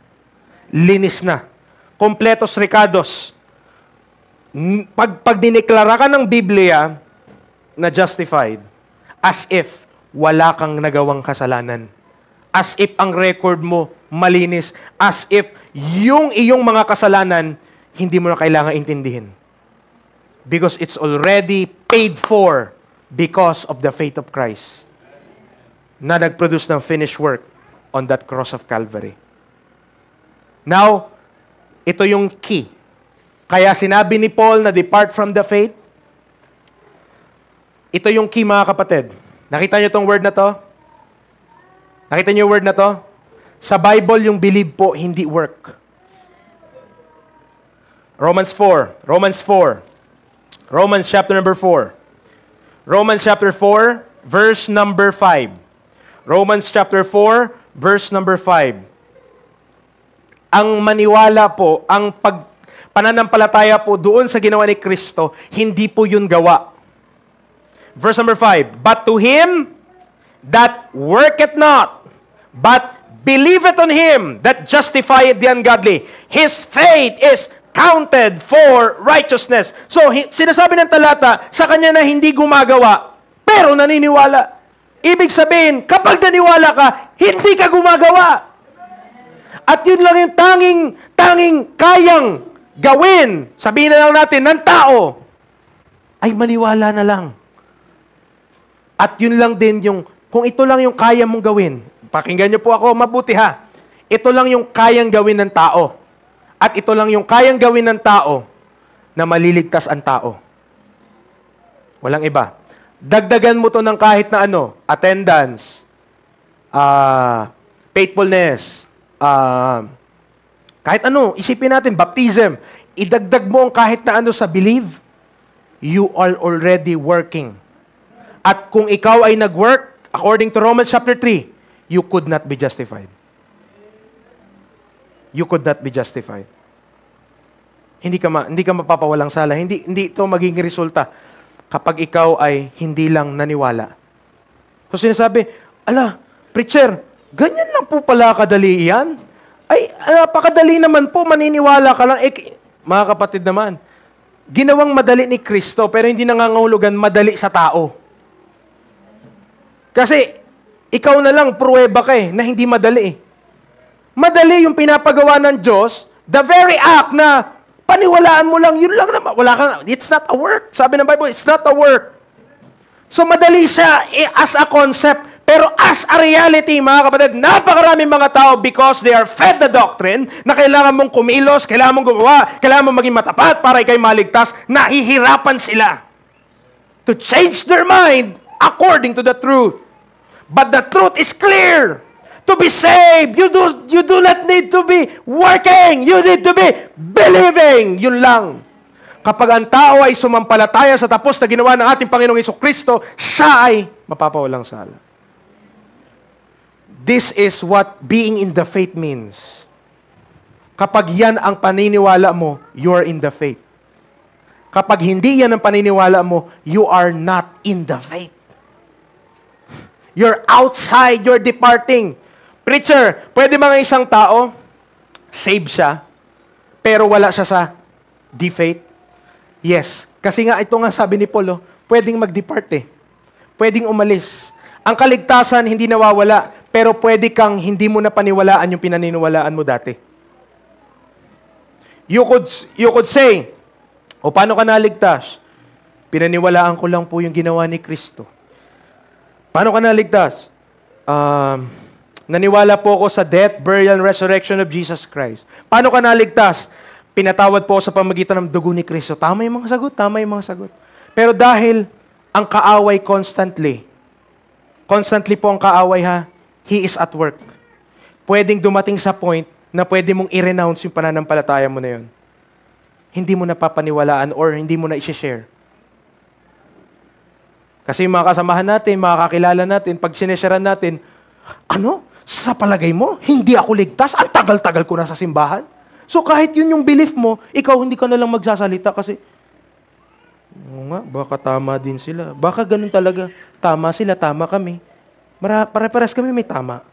A: Linis na. Kompletos recados. Pag dineklara ka ng Biblia na justified, as if wala kang nagawang kasalanan. As if ang record mo malinis. As if yung iyong mga kasalanan, hindi mo na kailangan intindihin. Because it's already paid for because of the faith of Christ na nag-produce ng finished work on that cross of Calvary. Now, ito yung key. Kaya sinabi ni Paul na depart from the faith. Ito yung key, mga kapatid. Nakita niyo itong word na to? Nakita niyo yung word na to? Sa Bible, yung believe po, hindi work. Romans chapter number 4. Romans chapter 4, verse number 5. Romans chapter 4, verse number 5. Ang maniwala po, ang pananampalataya po doon sa ginawa ni Kristo, hindi po yun gawa. Verse number 5, but to him that worketh not, but believeth on him that justifieth the ungodly, his faith is counted for righteousness. So, sinasabi ng talata, sa kanya na hindi gumagawa, pero naniniwala. Ibig sabihin, kapag naniwala ka, hindi ka gumagawa. At yun lang yung tanging kayang gawin, sabihin na lang natin, ng tao, ay maniwala na lang. At yun lang din yung, kung ito lang yung kaya mong gawin, pakinggan niyo po ako mabuti ha, ito lang yung kayang gawin ng tao. At ito lang yung kayang gawin ng tao na maliligtas ang tao. Walang iba. Dagdagan mo to ng kahit na ano, attendance, faithfulness, kahit ano, isipin natin, baptism, idagdag mo ang kahit na ano sa believe, you are already working. At kung ikaw ay nag-work, according to Romans chapter 3, you could not be justified. You could not be justified. Hindi ka mapapawalang sala. Hindi ito magiging resulta kapag ikaw ay hindi lang naniwala. So sinasabi, preacher, ganyan lang po pala kadali yan? Ay, napakadali naman po, maniniwala ka lang. Mga kapatid naman, ginawang madali ni Kristo, pero hindi nangangahulugan madali sa tao. Kasi, ikaw na lang, pruweba ka na hindi madali Madali yung pinapagawa ng Diyos, the very act na paniwalaan mo lang, yun lang naman. It's not a work. Sabi ng Bible, it's not a work. So, madali siya as a concept, pero as a reality, mga kapatid, napakaraming mga tao because they are fed the doctrine na kailangan mong kumilos, kailangan mong gumawa, kailangan mong maging matapat para ikay maligtas, nahihirapan sila to change their mind according to the truth. But the truth is clear. To be saved, you do not need to be working. You need to be believing. Yun lang. Kapag ang tao ay sumampalataya sa tapos na ginawa ng ating Panginoong Jesucristo, siya ay mapapawalang sala. This is what being in the faith means. Kapag yan ang paniniwala mo, you are in the faith. Kapag hindi yan ang paniniwala mo, you are not in the faith. You're outside, you're departing. Preacher, pwede mga isang tao, save siya, pero wala siya sa faith? Yes. Kasi nga, ito nga sabi ni Paul, pwedeng mag-depart Pwedeng umalis. Ang kaligtasan hindi nawawala, pero pwede kang hindi mo na paniwalaan yung pinaniniwalaan mo dati. You could say, paano ka naligtas? Pinaniwalaan ko lang po yung ginawa ni Kristo. Paano ka naligtas? Naniwala po ako sa death, burial, and resurrection of Jesus Christ. Paano ka naligtas? Pinatawad po sa pamagitan ng dugo ni Kristo. Tama yung mga sagot. Pero dahil ang kaaway constantly po ang kaaway he is at work. Pwedeng dumating sa point na pwede mong i-renounce yung pananampalataya mo na yun. Hindi mo napapaniwalaan or hindi mo na i-share. Kasi yung mga kasamahan natin, mga kakilala natin, pag sinesharan natin, ano? Sa palagay mo, hindi ako ligtas? Ang tagal-tagal ko na sa simbahan. So kahit yun yung belief mo, ikaw hindi ka na lang magsasalita kasi, oo nga, baka tama din sila. Baka ganun talaga. Tama sila, tama kami. Pare-pares kami may tama.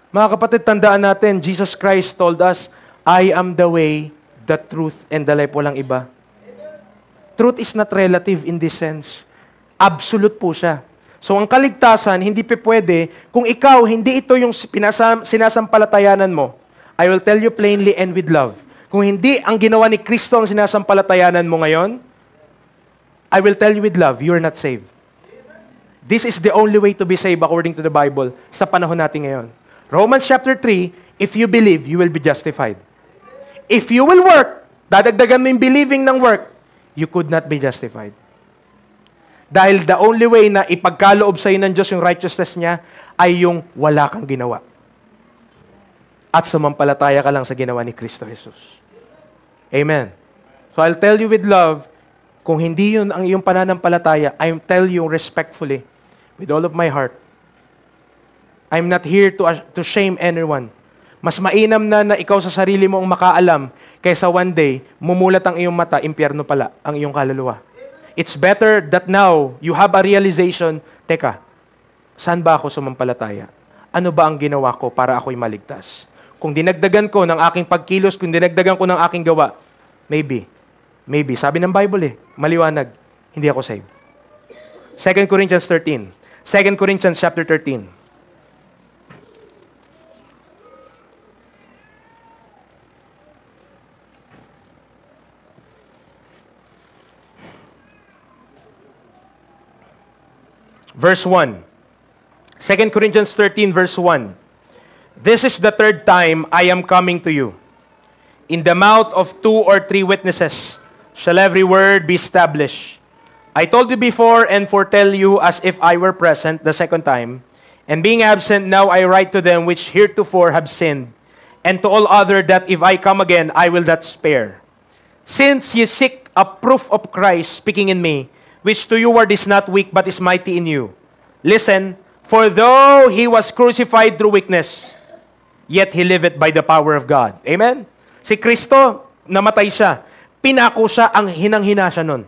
A: Mga kapatid, tandaan natin, Jesus Christ told us, I am the way, the truth, and the life. Walang iba. Truth is not relative in this sense. Absolute po siya. So ang kaligtasan, hindi pa pwede, kung ikaw, hindi ito yung sinasampalatayanan mo, I will tell you plainly and with love. Kung hindi ang ginawa ni Kristo ang sinasampalatayanan mo ngayon, I will tell you with love, you are not saved. This is the only way to be saved according to the Bible sa panahon natin ngayon. Romans chapter 3, if you believe, you will be justified. If you will work, dadagdagan mo yung believing ng work, you could not be justified. Dahil the only way na ipagkaloob sa'yo ng Diyos yung righteousness niya ay yung wala kang ginawa. At sumampalataya ka lang sa ginawa ni Kristo Jesus. Amen. So I'll tell you with love, kung hindi yun ang iyong pananampalataya, I'll tell you respectfully, with all of my heart, I'm not here to shame anyone. Mas mainam na ikaw sa sarili mo ang makaalam kaysa one day, mumulat ang iyong mata, impyerno pala ang iyong kaluluwa. It's better that now you have a realization, teka, saan ba ako sumampalataya? Ano ba ang ginawa ko para ako'y maligtas? Kung dinagdagan ko ng aking pagkilos, kung dinagdagan ko ng aking gawa, maybe, sabi ng Bible maliwanag, hindi ako saved. 2 Corinthians 13. 2 Corinthians chapter 13. Verse 1. 2 Corinthians 13, verse 1. This is the third time I am coming to you. In the mouth of 2 or 3 witnesses shall every word be established. I told you before and foretell you as if I were present the second time. And being absent, now I write to them which heretofore have sinned, and to all other that if I come again, I will not spare. Since ye seek a proof of Christ speaking in me, which to you word is not weak, but is mighty in you. Listen, for though he was crucified through weakness, yet he liveth by the power of God. Amen? Si Kristo, namatay siya. Pinako siya, ang hinang-hina siya nun.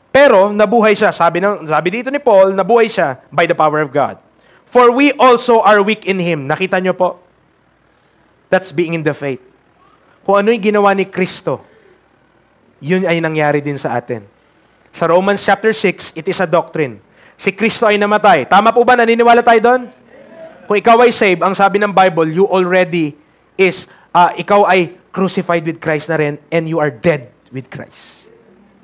A: Pero, nabuhay siya. Sabi dito ni Paul, nabuhay siya by the power of God. For we also are weak in Him. Nakita niyo po? That's being in the faith. Kung ano yung ginawa ni Kristo, yun ay nangyari din sa atin. Sa Romans chapter 6, it is a doctrine. Si Kristo ay namatay. Tama po ba? Naniniwala tayo doon? Kung ikaw ay saved, ang sabi ng Bible, you already is, ikaw ay crucified with Christ na rin, and you are dead with Christ.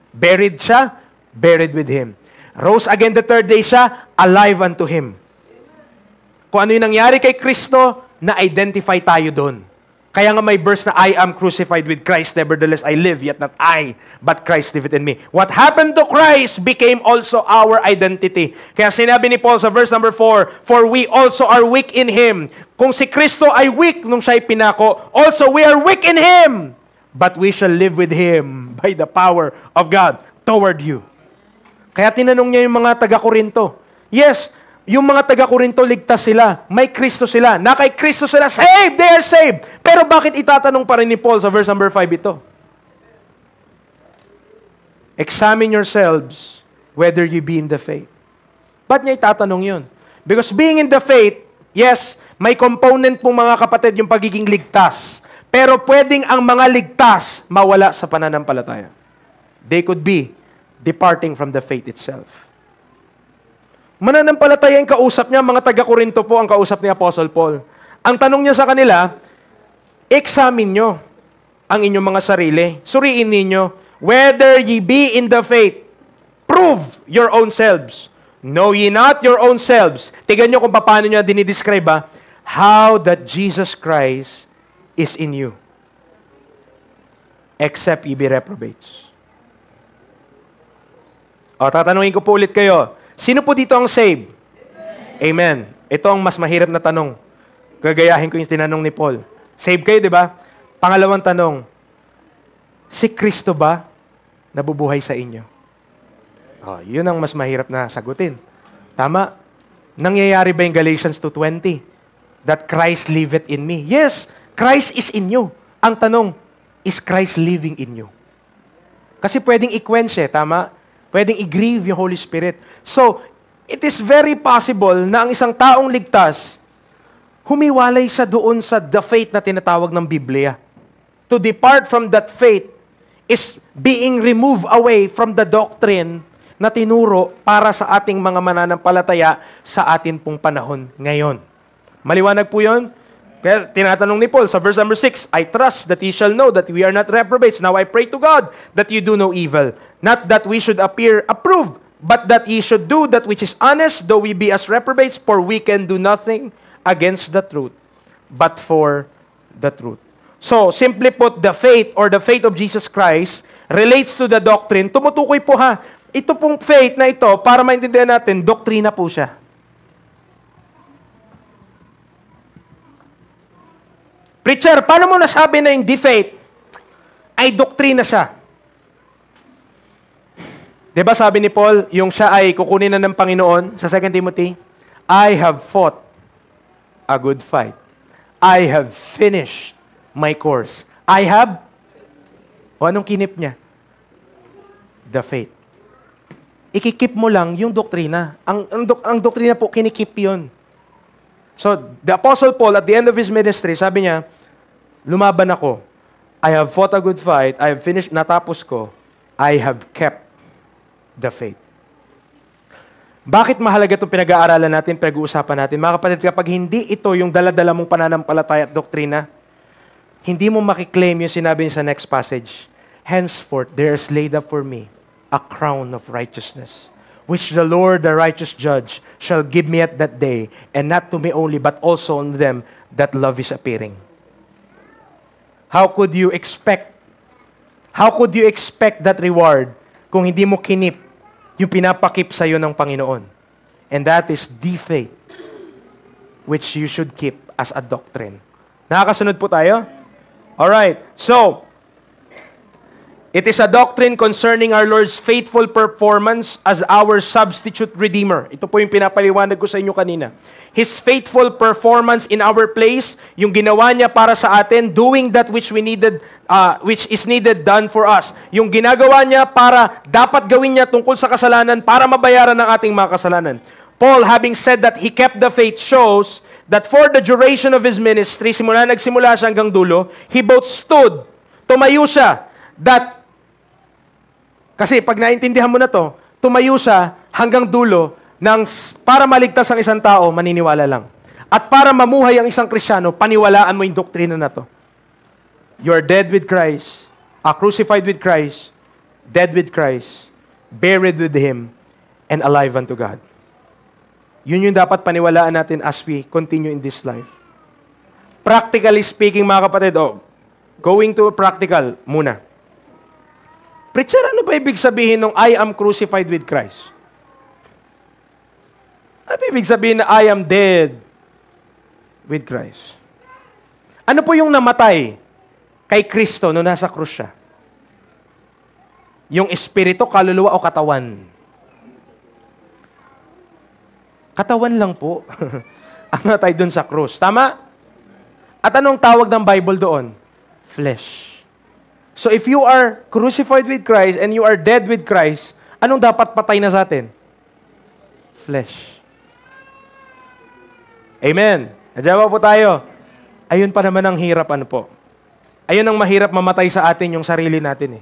A: Buried siya, buried with Him. Rose again the third day siya, alive unto Him. Kung ano yung nangyari kay Kristo, na-identify tayo doon. Kaya nga may verse na, I am crucified with Christ, nevertheless I live, yet not I, but Christ liveth in me. What happened to Christ became also our identity. Kaya sinabi ni Paul sa verse number 4, for we also are weak in Him. Kung si Kristo ay weak nung siya'y pinako, also we are weak in Him, but we shall live with Him by the power of God toward you. Kaya tinanong niya yung mga taga-Korinto. Yes, yung mga taga-Korinto, ligtas sila. May Kristo sila. Na kay Kristo sila, saved! They are saved! Pero bakit itatanong pa rin ni Paul sa verse number 5 ito? Examine yourselves whether you be in the faith. Ba't niya itatanong yun? Because being in the faith, yes, may component pong mga kapatid yung pagiging ligtas. Pero pwedeng ang mga ligtas mawala sa pananampalataya. They could be departing from the faith itself. Mananampalataya yung kausap niya, mga taga-Korinto po ang kausap ni Apostle Paul. Ang tanong niya sa kanila, examine nyo ang inyong mga sarili. Suriin ninyo, whether ye be in the faith, prove your own selves. Know ye not your own selves. Tignan nyo kung paano niya dinidescribe, how that Jesus Christ is in you, except ye be reprobates. O, tatanungin ko po ulit kayo, sino po dito ang saved? Amen. Ito ang mas mahirap na tanong. Gagayahin ko yung tinanong ni Paul. Saved kayo, di ba? Pangalawang tanong, si Kristo ba nabubuhay sa inyo? Oh, yun ang mas mahirap na sagutin. Tama? Nangyayari ba yung Galatians 2:20? That Christ liveth in me. Yes, Christ is in you. Ang tanong, is Christ living in you? Kasi pwedeng i-quench tama? Pwedeng i-grieve yung Holy Spirit. So, it is very possible na ang isang taong ligtas, humiwalay siya doon sa the faith na tinatawag ng Biblia. To depart from that faith is being removed away from the doctrine na tinuro para sa ating mga mananampalataya sa atin pong panahon ngayon. Maliwanag po yun? Kaya tinatanong ni Paul sa verse number 6, I trust that ye shall know that we are not reprobates. Now I pray to God that you do no evil. Not that we should appear approved, but that ye should do that which is honest, though we be as reprobates, for we can do nothing against the truth, but for the truth. So, simply put, the faith or the faith of Jesus Christ relates to the doctrine. Tumutukoy po ito pong faith na ito, para maintindihan natin, doktrina po siya. Preacher, paano mo nasabi na yung faith ay doktrina siya? Diba sabi ni Paul, yung siya ay kukunin na ng Panginoon sa 2 Timothy, I have fought a good fight. I have finished my course. I have, anong kinip niya? The faith. Ikikip mo lang yung doktrina. Ang doktrina po, kinikip yun. So, the Apostle Paul, at the end of his ministry, sabi niya, lumaban ako. I have fought a good fight. I have finished, natapos ko. I have kept the faith. Bakit mahalaga itong pinag-aaralan natin, pinag-uusapan natin? Mga kapatid, kapag hindi ito yung dala-dala mong pananampalataya at doktrina, hindi mo makiklaim yung sinabi niya sa next passage. Henceforth, there is laid up for me a crown of righteousness, which the Lord, the righteous judge, shall give me at that day, and not to me only, but also on them that love is appearing. How could you expect that reward kung hindi mo kinip yung pinapakip sa iyo ng Panginoon? And that is the faith which you should keep as a doctrine. Nakakasunod po tayo? Alright, so, it is a doctrine concerning our Lord's faithful performance as our substitute redeemer. Ito po yung pinapaliwanag ko sa inyo kanina. His faithful performance in our place, yung ginawa niya para sa atin, doing that which which is needed done for us. Yung ginagawa niya para dapat gawin niya tungkol sa kasalanan para mabayaran ng ating mga kasalanan. Paul, having said that he kept the faith, shows that for the duration of his ministry, nagsimula siya hanggang dulo, he both stood, tumayo siya, kasi pag naintindihan mo na to, tumayo siya hanggang dulo para maligtas ang isang tao, maniniwala lang. At para mamuhay ang isang Kristiyano, paniwalaan mo yung doktrina na to. You are dead with Christ, crucified with Christ, dead with Christ, buried with Him, and alive unto God. Yun yung dapat paniwalaan natin as we continue in this life. Practically speaking, mga kapatid, going to practical muna. Preacher, ano ba ibig sabihin ng I am crucified with Christ? Ano ibig sabihin na I am dead with Christ? Ano po yung namatay kay Kristo nung nasa krus siya? Yung espiritu, kaluluwa o katawan? Katawan lang po. Ang namatay dun sa krus. Tama? At anong tawag ng Bible doon? Flesh. So if you are crucified with Christ and you are dead with Christ, anong dapat patay na sa atin? Flesh. Amen. Nadyawa po tayo. Ayun pa naman ang hirap, Ayun ang mahirap mamatay sa atin yung sarili natin.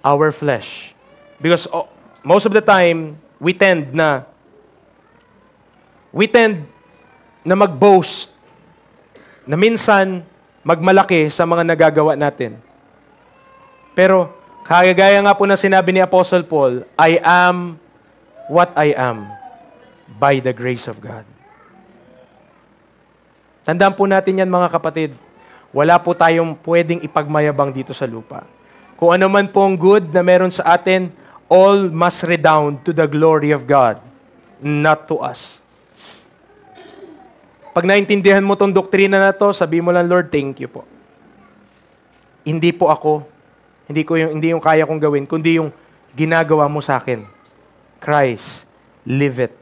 A: Our flesh. Because most of the time, we tend na mag-boast na minsan magmalaki sa mga nagagawa natin. Pero, kagaya nga po na sinabi ni Apostle Paul, I am what I am by the grace of God. Tandaan po natin yan, mga kapatid. Wala po tayong pwedeng ipagmayabang dito sa lupa. Kung ano man po ang good na meron sa atin, all must redound to the glory of God, not to us. Pag naintindihan mo tong doktrina na to, sabi mo lang, Lord, thank you po. Hindi po ako, hindi yung kaya kong gawin, kundi yung ginagawa mo sa akin. Christ liveth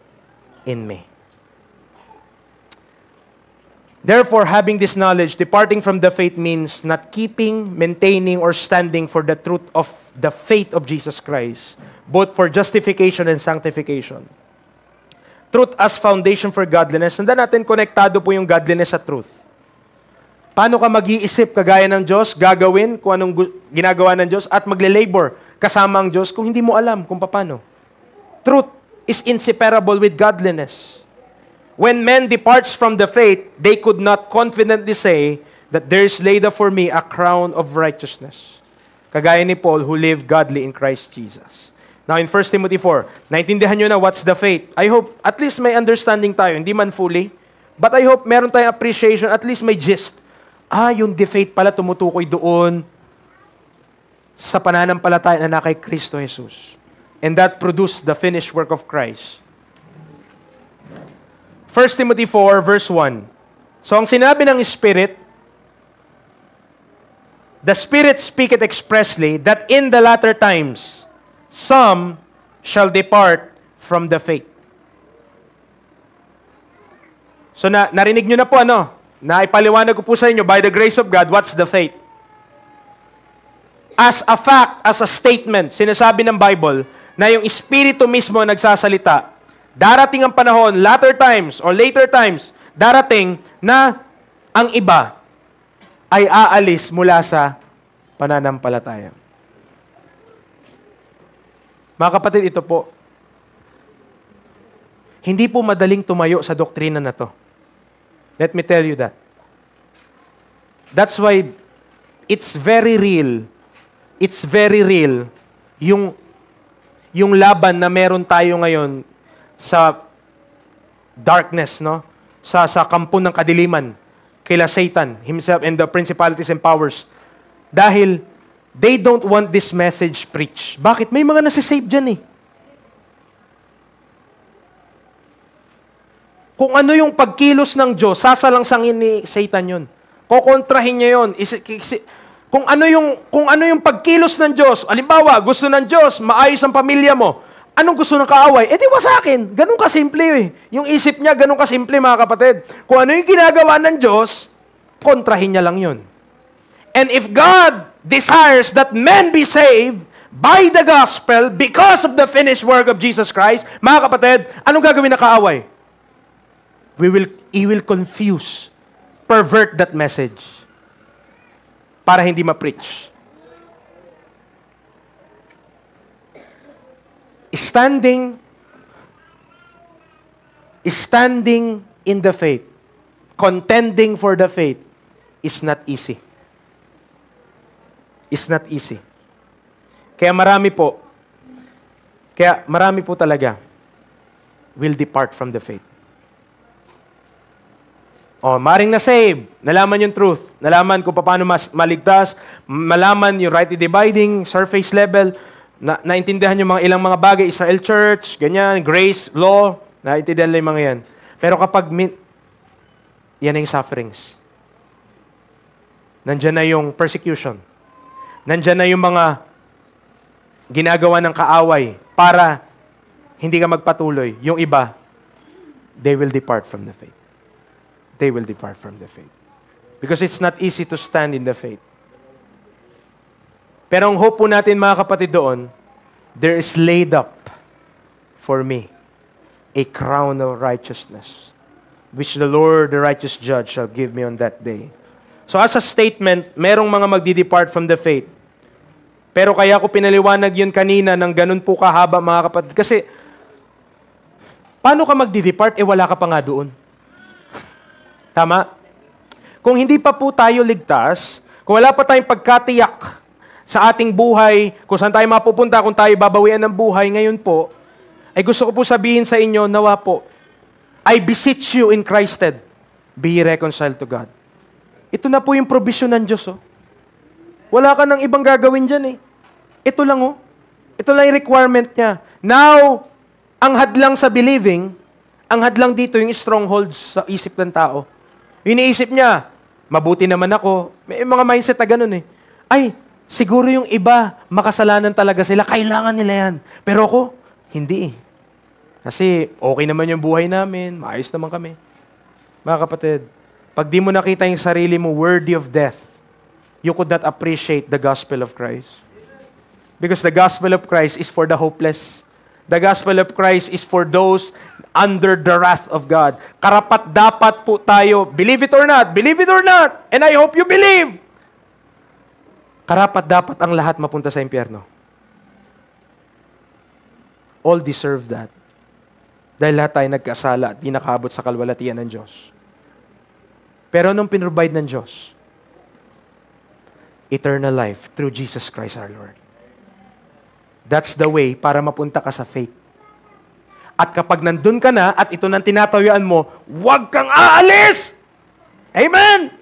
A: in me. Therefore, having this knowledge, departing from the faith means not keeping, maintaining, or standing for the truth of the faith of Jesus Christ, both for justification and sanctification. Truth as foundation for godliness. Tandaan natin, konektado po yung godliness sa truth. Paano ka mag-iisip kagaya ng Diyos, gagawin kung anong ginagawa ng Diyos, at magle-labor kasama ang Diyos kung hindi mo alam kung paano. Truth is inseparable with godliness. When men departs from the faith, they could not confidently say that there is laid up for me a crown of righteousness. Kagaya ni Paul who lived godly in Christ Jesus. Now in 1 Timothy 4, naintindihan nyo na what's the faith. I hope at least may understanding tayo, hindi man fully, but I hope meron tayong appreciation, at least may gist. Yung the faith pala tumutukoy doon sa pananampalataya na kay Kristo Jesus. And that produced the finished work of Christ. 1 Timothy 4, verse 1. So, ang sinabi ng Spirit, the Spirit speaketh expressly that in the latter times, some shall depart from the faith. So, narinig nyo na po, naipaliwanag ko po sa inyo, by the grace of God, what's the faith? As a fact, as a statement, sinasabi ng Bible, na yung Espiritu mismo nagsasalita, darating ang panahon, latter times or later times, darating na ang iba ay aalis mula sa pananampalataya. Mga kapatid, ito po. Hindi po madaling tumayo sa doktrina na to. Let me tell you that. That's why it's very real. It's very real yung laban na meron tayo ngayon sa darkness, sa kampo ng kadiliman, kila Satan himself and the principalities and powers. Dahil they don't want this message preached. Bakit? May mga nasisave dyan . Kung ano yung pagkilos ng Diyos, sasalangsangin ni Satan yun. Kokontrahin niya yun. Kung ano yung pagkilos ng Diyos, halimbawa, gusto ng Diyos, maayos ang pamilya mo, anong gusto ng kaaway? Di wa sa akin. Ganun kasimple . Yung isip niya, ganun kasimple, mga kapatid. Kung ano yung ginagawa ng Diyos, kontrahin niya lang yun. And if God desires that men be saved by the gospel because of the finished work of Jesus Christ, mga kapatid, anong gagawin ng kaaway? He will confuse, pervert that message para hindi ma-preach. Standing in the faith, contending for the faith, is not easy. It's not easy. Kaya marami po talaga will depart from the faith. Maring na-save, nalaman yung truth, nalaman kung paano maligtas, malaman yung rightly dividing, surface level, naintindihan yung ilang mga bagay, Israel Church, ganyan, grace, law, naintindihan lang yung mga yan. Pero kapag yan na yung sufferings. Nandyan na yung persecution. Nandyan na yung mga ginagawa ng kaaway para hindi ka magpatuloy. Yung iba, they will depart from the faith. They will depart from the faith. Because it's not easy to stand in the faith. Pero ang hope po natin, mga kapatid, doon, there is laid up for me a crown of righteousness, which the Lord, the righteous judge, shall give me on that day. So as a statement, merong mga magdi-depart from the faith. Pero kaya ko pinaliwanag yun kanina ng ganun po kahaba, mga kapatid. Kasi, paano ka magdi-depart, wala ka pa nga doon? Tama? Kung hindi pa po tayo ligtas, kung wala pa tayong pagkatiyak sa ating buhay, kung saan tayo mapupunta, kung tayo babawian ng buhay, ngayon po, ay gusto ko po sabihin sa inyo, nawa po, I beseech you in Christ, be reconciled to God. Ito na po yung provision ng Diyos. Wala ka nang ibang gagawin dyan . Ito lang . Ito lang yung requirement niya. Now, ang hadlang sa believing, ang hadlang dito yung strongholds sa isip ng tao. Iniisip niya, mabuti naman ako. May mga mindset na ganun . Ay, siguro yung iba, makasalanan talaga sila. Kailangan nila yan. Pero ako, hindi . Kasi okay naman yung buhay namin, maayos naman kami. Mga kapatid, pag di mo nakita yung sarili mo worthy of death, you could not appreciate the gospel of Christ. Because the gospel of Christ is for the hopeless. The gospel of Christ is for those under the wrath of God. Karapat dapat po tayo, believe it or not, and I hope you believe. Karapat dapat ang lahat mapunta sa impyerno. All deserve that. Dahil lahat tayo nagkasala at di nakaabot sa kalwalatian ng Diyos. Pero anong pinrovide ng Diyos? Eternal life through Jesus Christ our Lord. That's the way para mapunta ka sa faith. At kapag nandun ka na at ito nang tinatayuan mo, huwag kang aalis! Amen!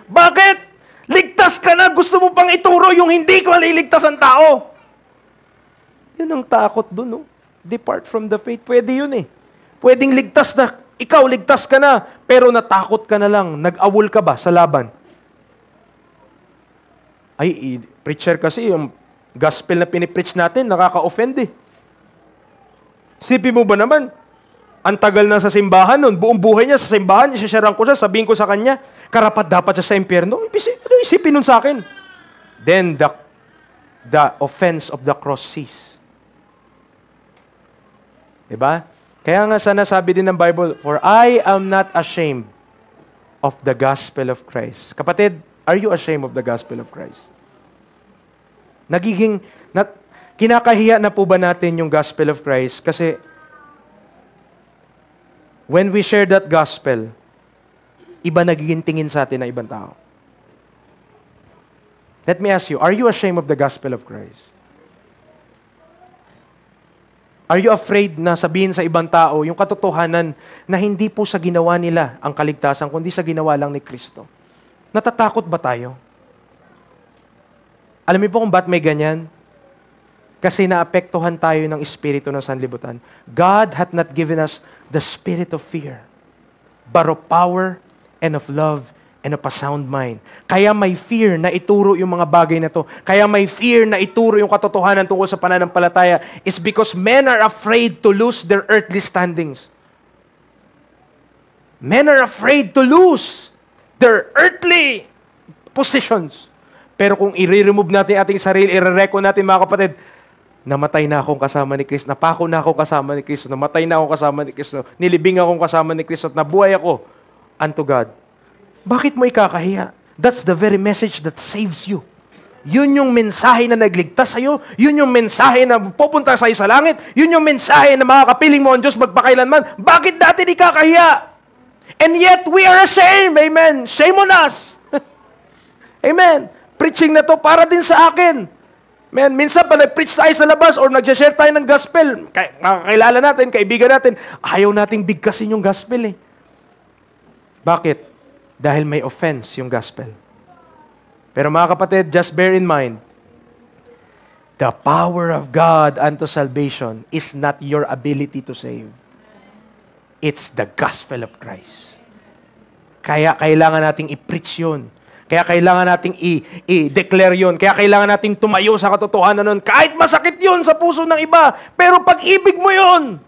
A: Bakit? Ligtas ka na, gusto mo pang ituro yung hindi ko maliligtas ang tao. Yun ang takot dun, no? Depart from the faith. Pwede yun eh. Pwedeng ligtas na, ikaw ligtas ka na, pero natakot ka na lang. Nag-awol ka ba sa laban? Ay, preacher kasi, yung gospel na pinipreach natin, nakaka-offend eh. Sipin mo ba naman, ang tagal na sa simbahan nun, buong buhay niya sa simbahan, isasyaran ko siya, sabihin ko sa kanya, karapat dapat siya sa impyerno. Ano isipin nun sa akin? Then the offense of the cross cease. Diba? Kaya nga sana sabi din ng Bible, for I am not ashamed of the gospel of Christ. Kapatid, are you ashamed of the gospel of Christ? Kinakahiya na po ba natin yung gospel of Christ? Kasi when we share that gospel, iba nagiging tingin sa atin na ibang tao. Let me ask you, are you ashamed of the gospel of Christ? Are you afraid na sabihin sa ibang tao yung katotohanan na hindi po sa ginawa nila ang kaligtasan, kundi sa ginawa lang ni Kristo? Natatakot ba tayo? Alam niyo po kung ba't may ganyan? Kasi naapektuhan tayo ng espiritu ng sanlibutan. God hath not given us the spirit of fear, but of power and of love and of a sound mind. Kaya may fear na ituro yung mga bagay na to. Kaya may fear na ituro yung katotohanan tungkol sa pananampalataya is because men are afraid to lose their earthly standings. Men are afraid to lose their earthly positions. Pero kung i-remove natin ating sarili, i-reckon natin mga kapatid, namatay na akong kasama ni Kristo, napako na akong kasama ni Kristo, namatay na akong kasama ni Kristo, nilibing akong kasama ni Kristo, at nabuhay ako unto God. Bakit mo ikakahiya? That's the very message that saves you. Yun yung mensahe na nagligtas sa'yo. Yun yung mensahe na pupunta sa'yo sa langit. Yun yung mensahe na makakapiling mo ang Diyos magpakailanman. Bakit natin ikakahiya? And yet, we are ashamed. Amen. Shame on us. Amen. Preaching na to para din sa akin. Man, minsan pa nag-preach tayo sa labas or nag-share tayo ng gospel, makakilala natin, kaibigan natin, ayaw nating bigkasin yung gospel eh. Bakit? Dahil may offense yung gospel. Pero mga kapatid, just bear in mind, the power of God unto salvation is not your ability to save. It's the gospel of Christ. Kaya kailangan nating i-preach yun. Kaya kailangan nating i-declare yun. Kaya kailangan nating tumayo sa katotohanan nun. Kahit masakit yun sa puso ng iba, pero pag-ibig mo yun.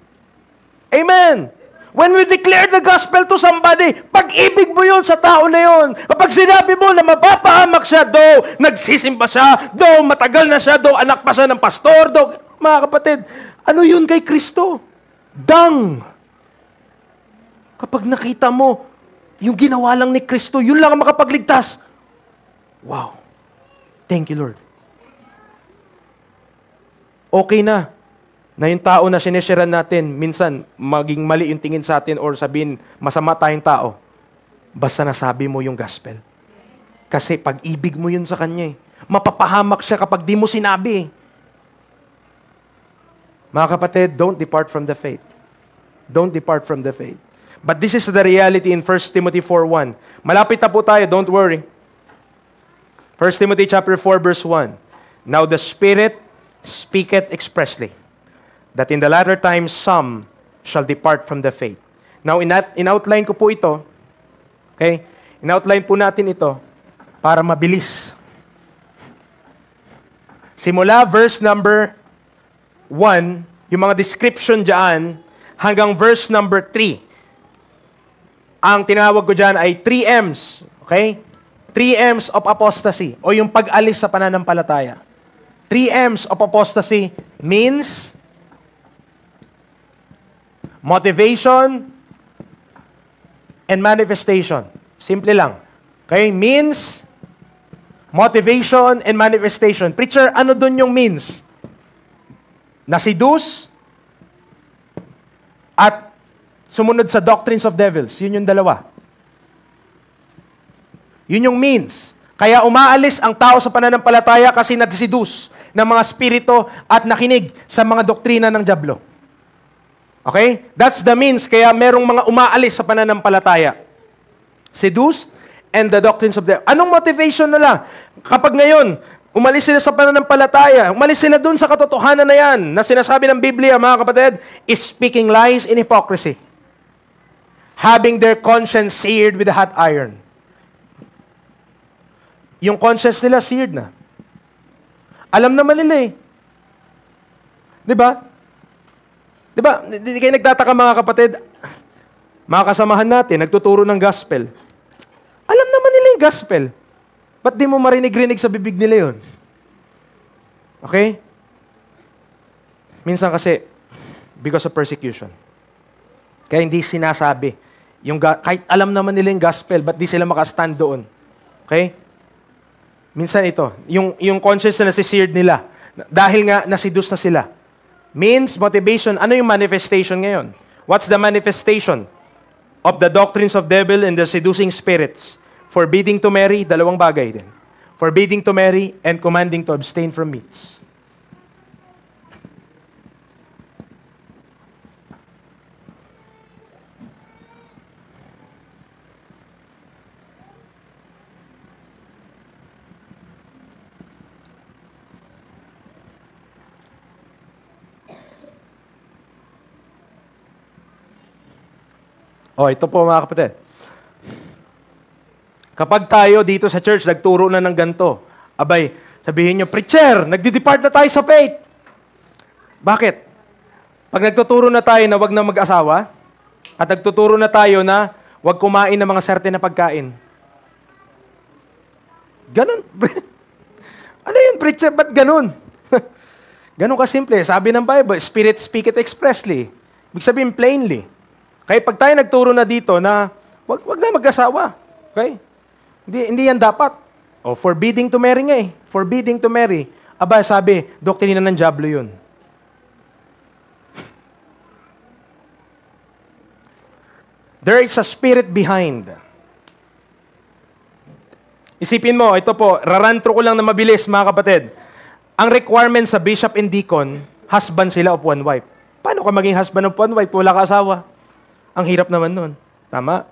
A: Amen. When we declare the gospel to somebody, pag-ibig mo yun sa tao na yun. Kapag sinabi mo na mapapahamak siya, do nagsisimba siya, do matagal na siya, do anak pa siya ng pastor, do, mga kapatid, ano yun kay Kristo? Dang. Kapag nakita mo, yung ginawa lang ni Kristo, yun lang ang makapagligtas. Wow. Thank you, Lord. Okay na yung tao na sinesharean natin, minsan, maging mali yung tingin sa atin or sabihin, masama tayong tao. Basta nasabi mo yung gospel. Kasi pag-ibig mo yun sa kanya eh. Mapapahamak siya kapag di mo sinabi eh. Mga kapatid, don't depart from the faith. Don't depart from the faith. But this is the reality in 1 Timothy 4:1. Malapit na po tayo, don't worry. 1 Timothy chapter 4 verse 1. Now the Spirit speaketh expressly, that in the latter times some shall depart from the faith. Now, in-outline ko po ito. Okay? In-outline po natin ito para mabilis. Simula verse number 1, yung mga description dyan, hanggang verse number 3. Ang tinawag ko dyan ay 3 M's. Okay? 3 M's of apostasy o yung pag-alis sa pananampalataya. 3 M's of apostasy means motivation and manifestation. Simple lang. Okay? Means, motivation, and manifestation. Preacher, ano dun yung means? Na-seduce at sumunod sa doctrines of devils. Yun yung dalawa. Yun yung means. Kaya umaalis ang tao sa pananampalataya kasi na-seduce ng mga spirito at nakinig sa mga doktrina ng dyablo. Okay? That's the means. Kaya merong mga umaalis sa pananampalataya. Seduced and the doctrines of devils. Anong motivation nila? Kapag ngayon, umalis sila sa pananampalataya, umalis sila dun sa katotohanan na yan, na sinasabi ng Biblia, mga kapatid, is speaking lies in hypocrisy. Having their conscience seared with a hot iron. Yung conscience nila seared na. Alam naman nila eh. Di ba? Di ba? Hindi kayo nagtataka, mga kapatid, mga kasamahan natin, nagtuturo ng gospel. Alam naman nila yung gospel. Ba't di mo marinig-rinig sa bibig nila yun? Okay? Minsan kasi, because of persecution. Kaya hindi sinasabi. Kahit alam naman nila yung gospel, ba't di sila makastand doon? Okay? Minsan ito, yung conscience na nasi-seared nila, dahil nga nasidus na sila. Means, motivation, ano yung manifestation ngayon? What's the manifestation of the doctrines of devil and the seducing spirits? Forbidding to marry, dalawang bagay din. Forbidding to marry and commanding to abstain from meats. Oh, ito po mga kapatid. Kapag tayo dito sa church, nagturo na ng ganito, abay, sabihin nyo, preacher, nagdi-depart na tayo sa faith. Bakit? Pag nagtuturo na tayo na wag na mag-asawa, at nagtuturo na tayo na wag kumain ng mga certain na pagkain. Ganon. Ano yun, preacher? Ba't ganon? Ganon kasimple. Sabi ng Bible, Spirit speaketh expressly. Ibig sabihin, plainly. Kaya pag tayo nagturo na dito na wag na mag-asawa. Okay? Hindi yan dapat. O, forbidding to marry nga eh. Forbidding to marry. Aba, sabi, doktrina ng dyablo yun. There is a spirit behind. Isipin mo, ito po, rarantro ko lang na mabilis, mga kapatid. Ang requirement sa bishop and deacon, husband sila of one wife. Paano ka maging husband of one wife? Wala ka asawa. Ang hirap naman nun. Tama?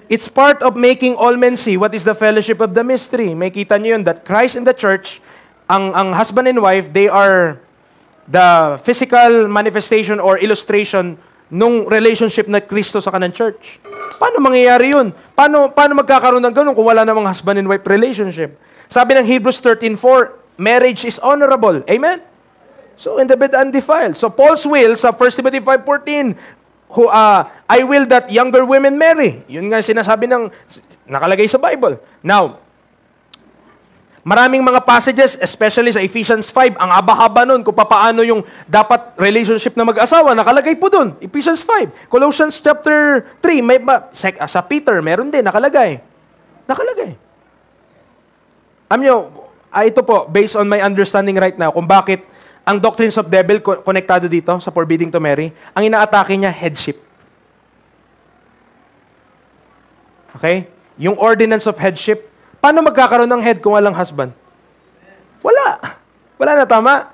A: It's part of making all men see what is the fellowship of the mystery. May kita niyo yun that Christ and the church, ang husband and wife, they are the physical manifestation or illustration nung relationship na Kristo sa kanang church. Paano mangyayari yun? Paano magkakaroon ng ganun kung wala namang husband and wife relationship? Sabi ng Hebrews 13:4, marriage is honorable. Amen? So, in the bed undefiled. So, Paul's will sa 1 Timothy 5:14, I will that younger women marry. Yun nga sinasabi ng, nakalagay sa Bible. Now, maraming mga passages, especially sa Ephesians 5, ang haba-haba nun kung paano yung dapat relationship na mag-asawa, nakalagay po dun. Ephesians 5. Colossians chapter 3, sa Peter, meron din, nakalagay. Nakalagay. Ito po, based on my understanding right now, kung bakit ang doctrines of devil konektado dito sa forbidding to marry, ang inaatake niya, headship. Okay? Yung ordinance of headship, paano magkakaroon ng head kung walang husband? Wala. Wala na, tama?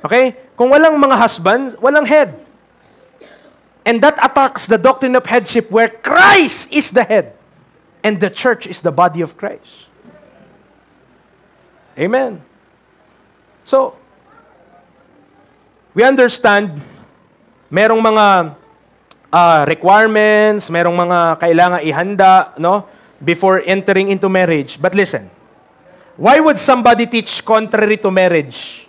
A: Okay? Kung walang mga husbands, walang head. And that attacks the doctrine of headship where Christ is the head and the church is the body of Christ. Amen. So, we understand, merong mga requirements, merong mga kailangan ihanda, no, before entering into marriage. But listen, why would somebody teach contrary to marriage?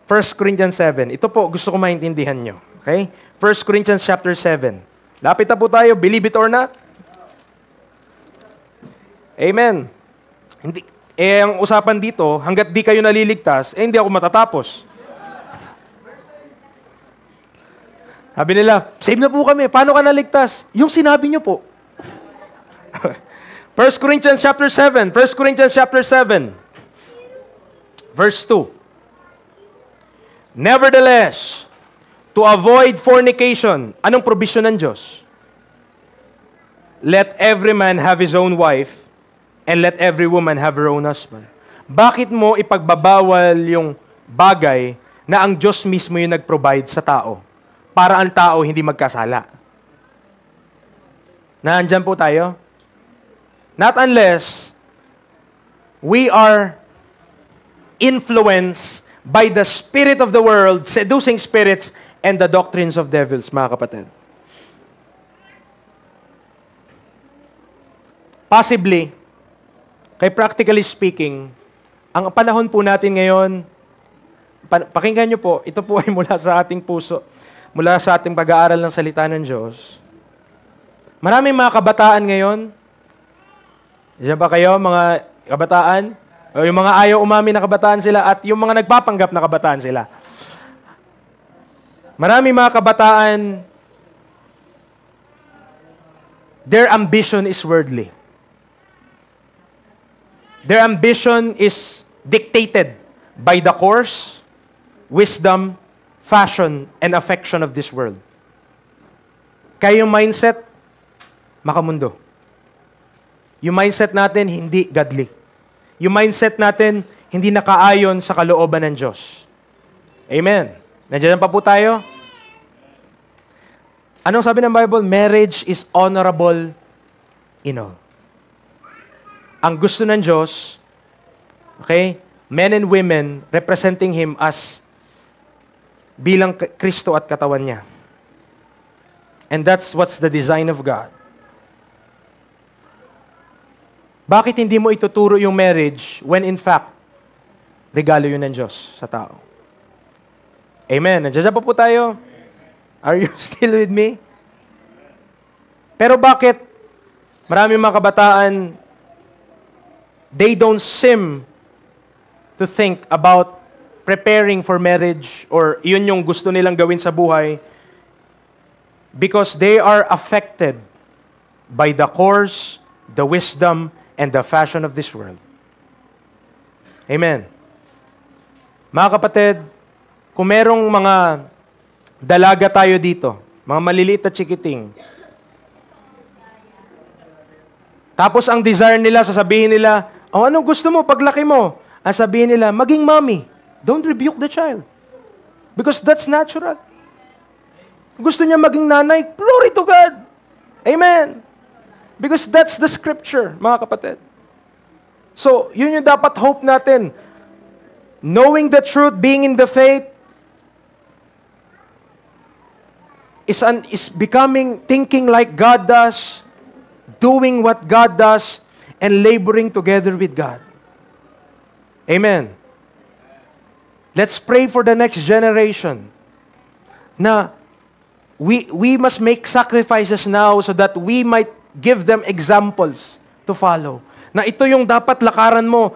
A: 1 Corinthians 7. Ito po, gusto ko maintindihan nyo. Okay? 1 Corinthians chapter 7. Lapit na po tayo, believe it or not. Amen. Hindi, ang usapan dito, hanggat di kayo naliligtas, hindi ako matatapos. Sabi nila, save na po kami. Paano ka naligtas? Yung sinabi nyo po. 1 Corinthians chapter 7. 1 Corinthians chapter 7. Verse 2. Nevertheless, to avoid fornication, anong provision ng Diyos? Let every man have his own wife, and let every woman have her own husband. Bakit mo ipagbabawal yung bagay na ang Diyos mismo yung nag-provide sa tao para ang tao hindi magkasala? Naandyan po tayo? Not unless we are influenced by the spirit of the world, seducing spirits, and the doctrines of devils, mga kapatid. Possibly, kay practically speaking, ang panahon po natin ngayon, pakinggan nyo po, ito po ay mula sa ating puso, mula sa ating pag-aaral ng salita ng Diyos. Maraming mga kabataan ngayon, diyan ba kayo, mga kabataan? O yung mga ayaw umami na kabataan sila at yung mga nagpapanggap na kabataan sila. Maraming mga kabataan, their ambition is worldly. Their ambition is dictated by the course, wisdom, fashion, and affection of this world. Kaya yung mindset, makamundo. Yung mindset natin, hindi godly. Yung mindset natin, hindi nakaayon sa kalooban ng Diyos. Amen. Nandiyan pa po tayo? Anong sabi ng Bible? Marriage is honorable in all. Ang gusto ng Diyos, okay, men and women representing Him as bilang Kristo at katawan niya. And that's what's the design of God. Bakit hindi mo ituturo yung marriage when in fact, regalo yun ng Diyos sa tao? Amen. Nandiyan pa po tayo? Are you still with me? Pero bakit maraming mga kabataan, they don't seem to think about preparing for marriage or yun yung gusto nilang gawin sa buhay because they are affected by the course, the wisdom, and the fashion of this world. Amen. Mga kapatid, kung merong mga dalaga tayo dito, mga maliliit na chikiting, tapos ang desire nila, sasabihin nila, oh, anong gusto mo paglaki mo? Ang sabihin nila, maging mommy. Don't rebuke the child. Because that's natural. Gusto niya maging nanay, glory to God. Amen. Because that's the scripture, mga kapatid. So, yun yung dapat hope natin. Knowing the truth, being in the faith, is becoming, thinking like God does, doing what God does, and laboring together with God. Amen. Let's pray for the next generation na we must make sacrifices now so that we might give them examples to follow. Na ito yung dapat lakaran mo,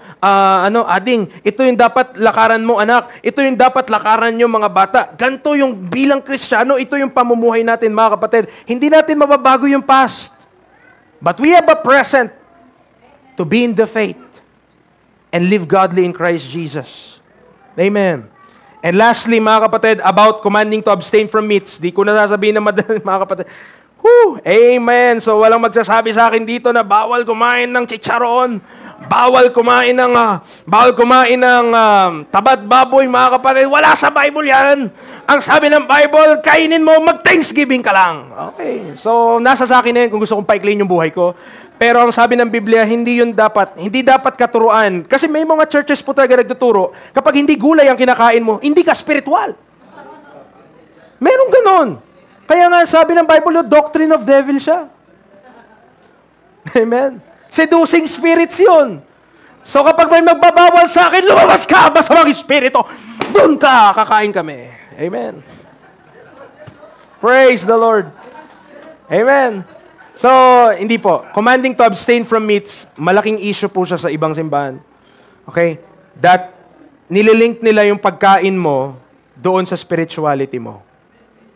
A: ading, ito yung dapat lakaran mo, anak, ito yung dapat lakaran nyo, mga bata. Ganto yung bilang Kristiyano, ito yung pamumuhay natin, mga kapatid. Hindi natin mababago yung past. But we have a present to be in the faith and live godly in Christ Jesus. Amen. And lastly, mga kapatid, about commanding to abstain from meats. Di ko na sasabihin na madali, mga kapatid. Whew! Amen! So walang magsasabi sa akin dito na bawal kumain ng chicharon, bawal kumain ng tabad baboy, mga kapatid. Wala sa Bible yan. Ang sabi ng Bible, kainin mo, mag-Thanksgiving ka lang. Okay. So nasa sa akin kung gusto kong paikliin yung buhay ko. Pero ang sabi ng Biblia, hindi dapat katuruan. Kasi may mga churches po talaga nagtuturo, kapag hindi gulay ang kinakain mo, hindi ka spiritual. Merong ganon. Kaya nga sabi ng Bible, doctrine of devil siya. Amen. Seducing spirits yun. So kapag may magbabawal sa akin, lumabas ka, masamang espiritu. Doon ka, kakain kami. Amen. Praise the Lord. Amen. So, hindi po. Commanding to abstain from meats, malaking issue po siya sa ibang simbahan. Okay? That nililink nila yung pagkain mo doon sa spirituality mo.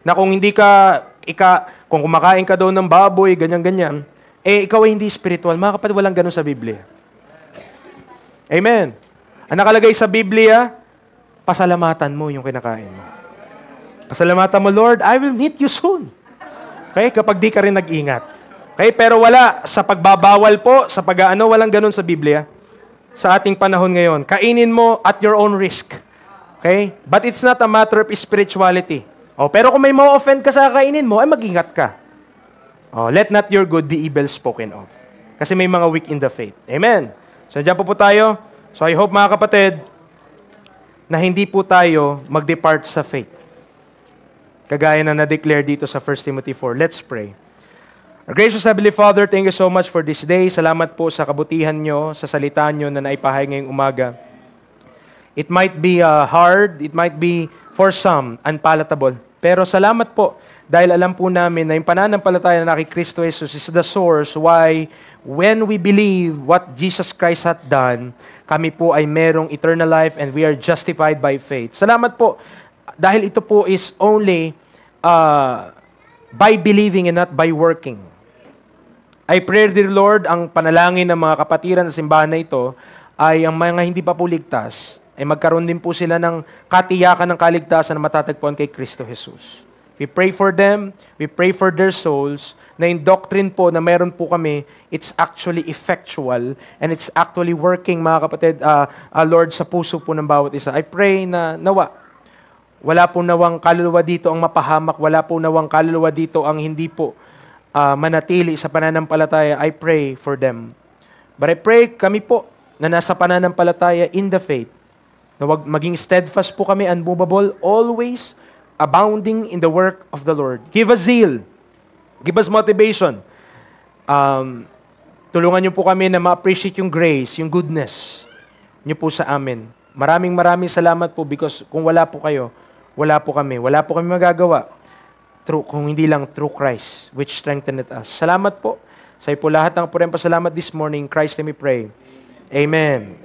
A: Na kung hindi kung kumakain ka doon ng baboy, ganyan-ganyan, ikaw ay hindi spiritual. Mga kapatid, walang ganun sa Biblia. Amen. Ang nakalagay sa Biblia, pasalamatan mo yung kinakain mo. Pasalamatan mo, Lord, I will meet you soon. Okay? Kapag di ka rin nag-ingat. Okay? Pero wala sa pagbabawal po, sa pag-aano, walang ganun sa Biblia. Sa ating panahon ngayon. Kainin mo at your own risk. Okay? But it's not a matter of spirituality. Pero kung may ma-offend ka sa kainin mo, ay mag-ingat ka. Let not your good be evil spoken of. Kasi may mga weak in the faith. Amen. So, dyan po tayo. So, I hope mga kapatid, na hindi po tayo mag-depart sa faith. Kagaya na na-declare dito sa 1 Timothy 4. Let's pray. Our gracious Heavenly Father, thank you so much for this day. Salamat po sa kabutihan nyo, sa salita nyo na naipahay ngayong umaga. It might be hard, it might be for some unpalatable. Pero salamat po dahil alam po namin na yung pananampalataya na kay Kristo Jesus is the source why when we believe what Jesus Christ hath done, kami po ay merong eternal life and we are justified by faith. Salamat po dahil ito po is only by believing and not by working. I pray, dear Lord, ang panalangin ng mga kapatiran sa simbahan na ito ay ang mga hindi pa po ligtas ay magkaroon din po sila ng katiyakan ng kaligtasan na matatagpuan kay Kristo Jesus. We pray for them, we pray for their souls, na yung doctrine po na meron po kami, it's actually effectual and it's actually working, mga kapatid, Lord, sa puso po ng bawat isa. I pray na nawa, wala po nawang kaluluwa dito ang mapahamak, wala po nawang kaluluwa dito ang hindi po manatili sa pananampalataya. I pray for them. But I pray kami po na nasa pananampalataya in the faith, na wag maging steadfast po kami, unmovable, always abounding in the work of the Lord. Give us zeal. Give us motivation. Tulungan niyo po kami na ma-appreciate yung grace, yung goodness niyo po sa amin. Maraming salamat po because kung wala po kayo, wala po kami. Wala po kami magagawa. Kung hindi lang through Christ, which strengthened us. Salamat po. Sa iyo po lahat ng purihan pasalamat this morning. In Christ name we pray. Amen.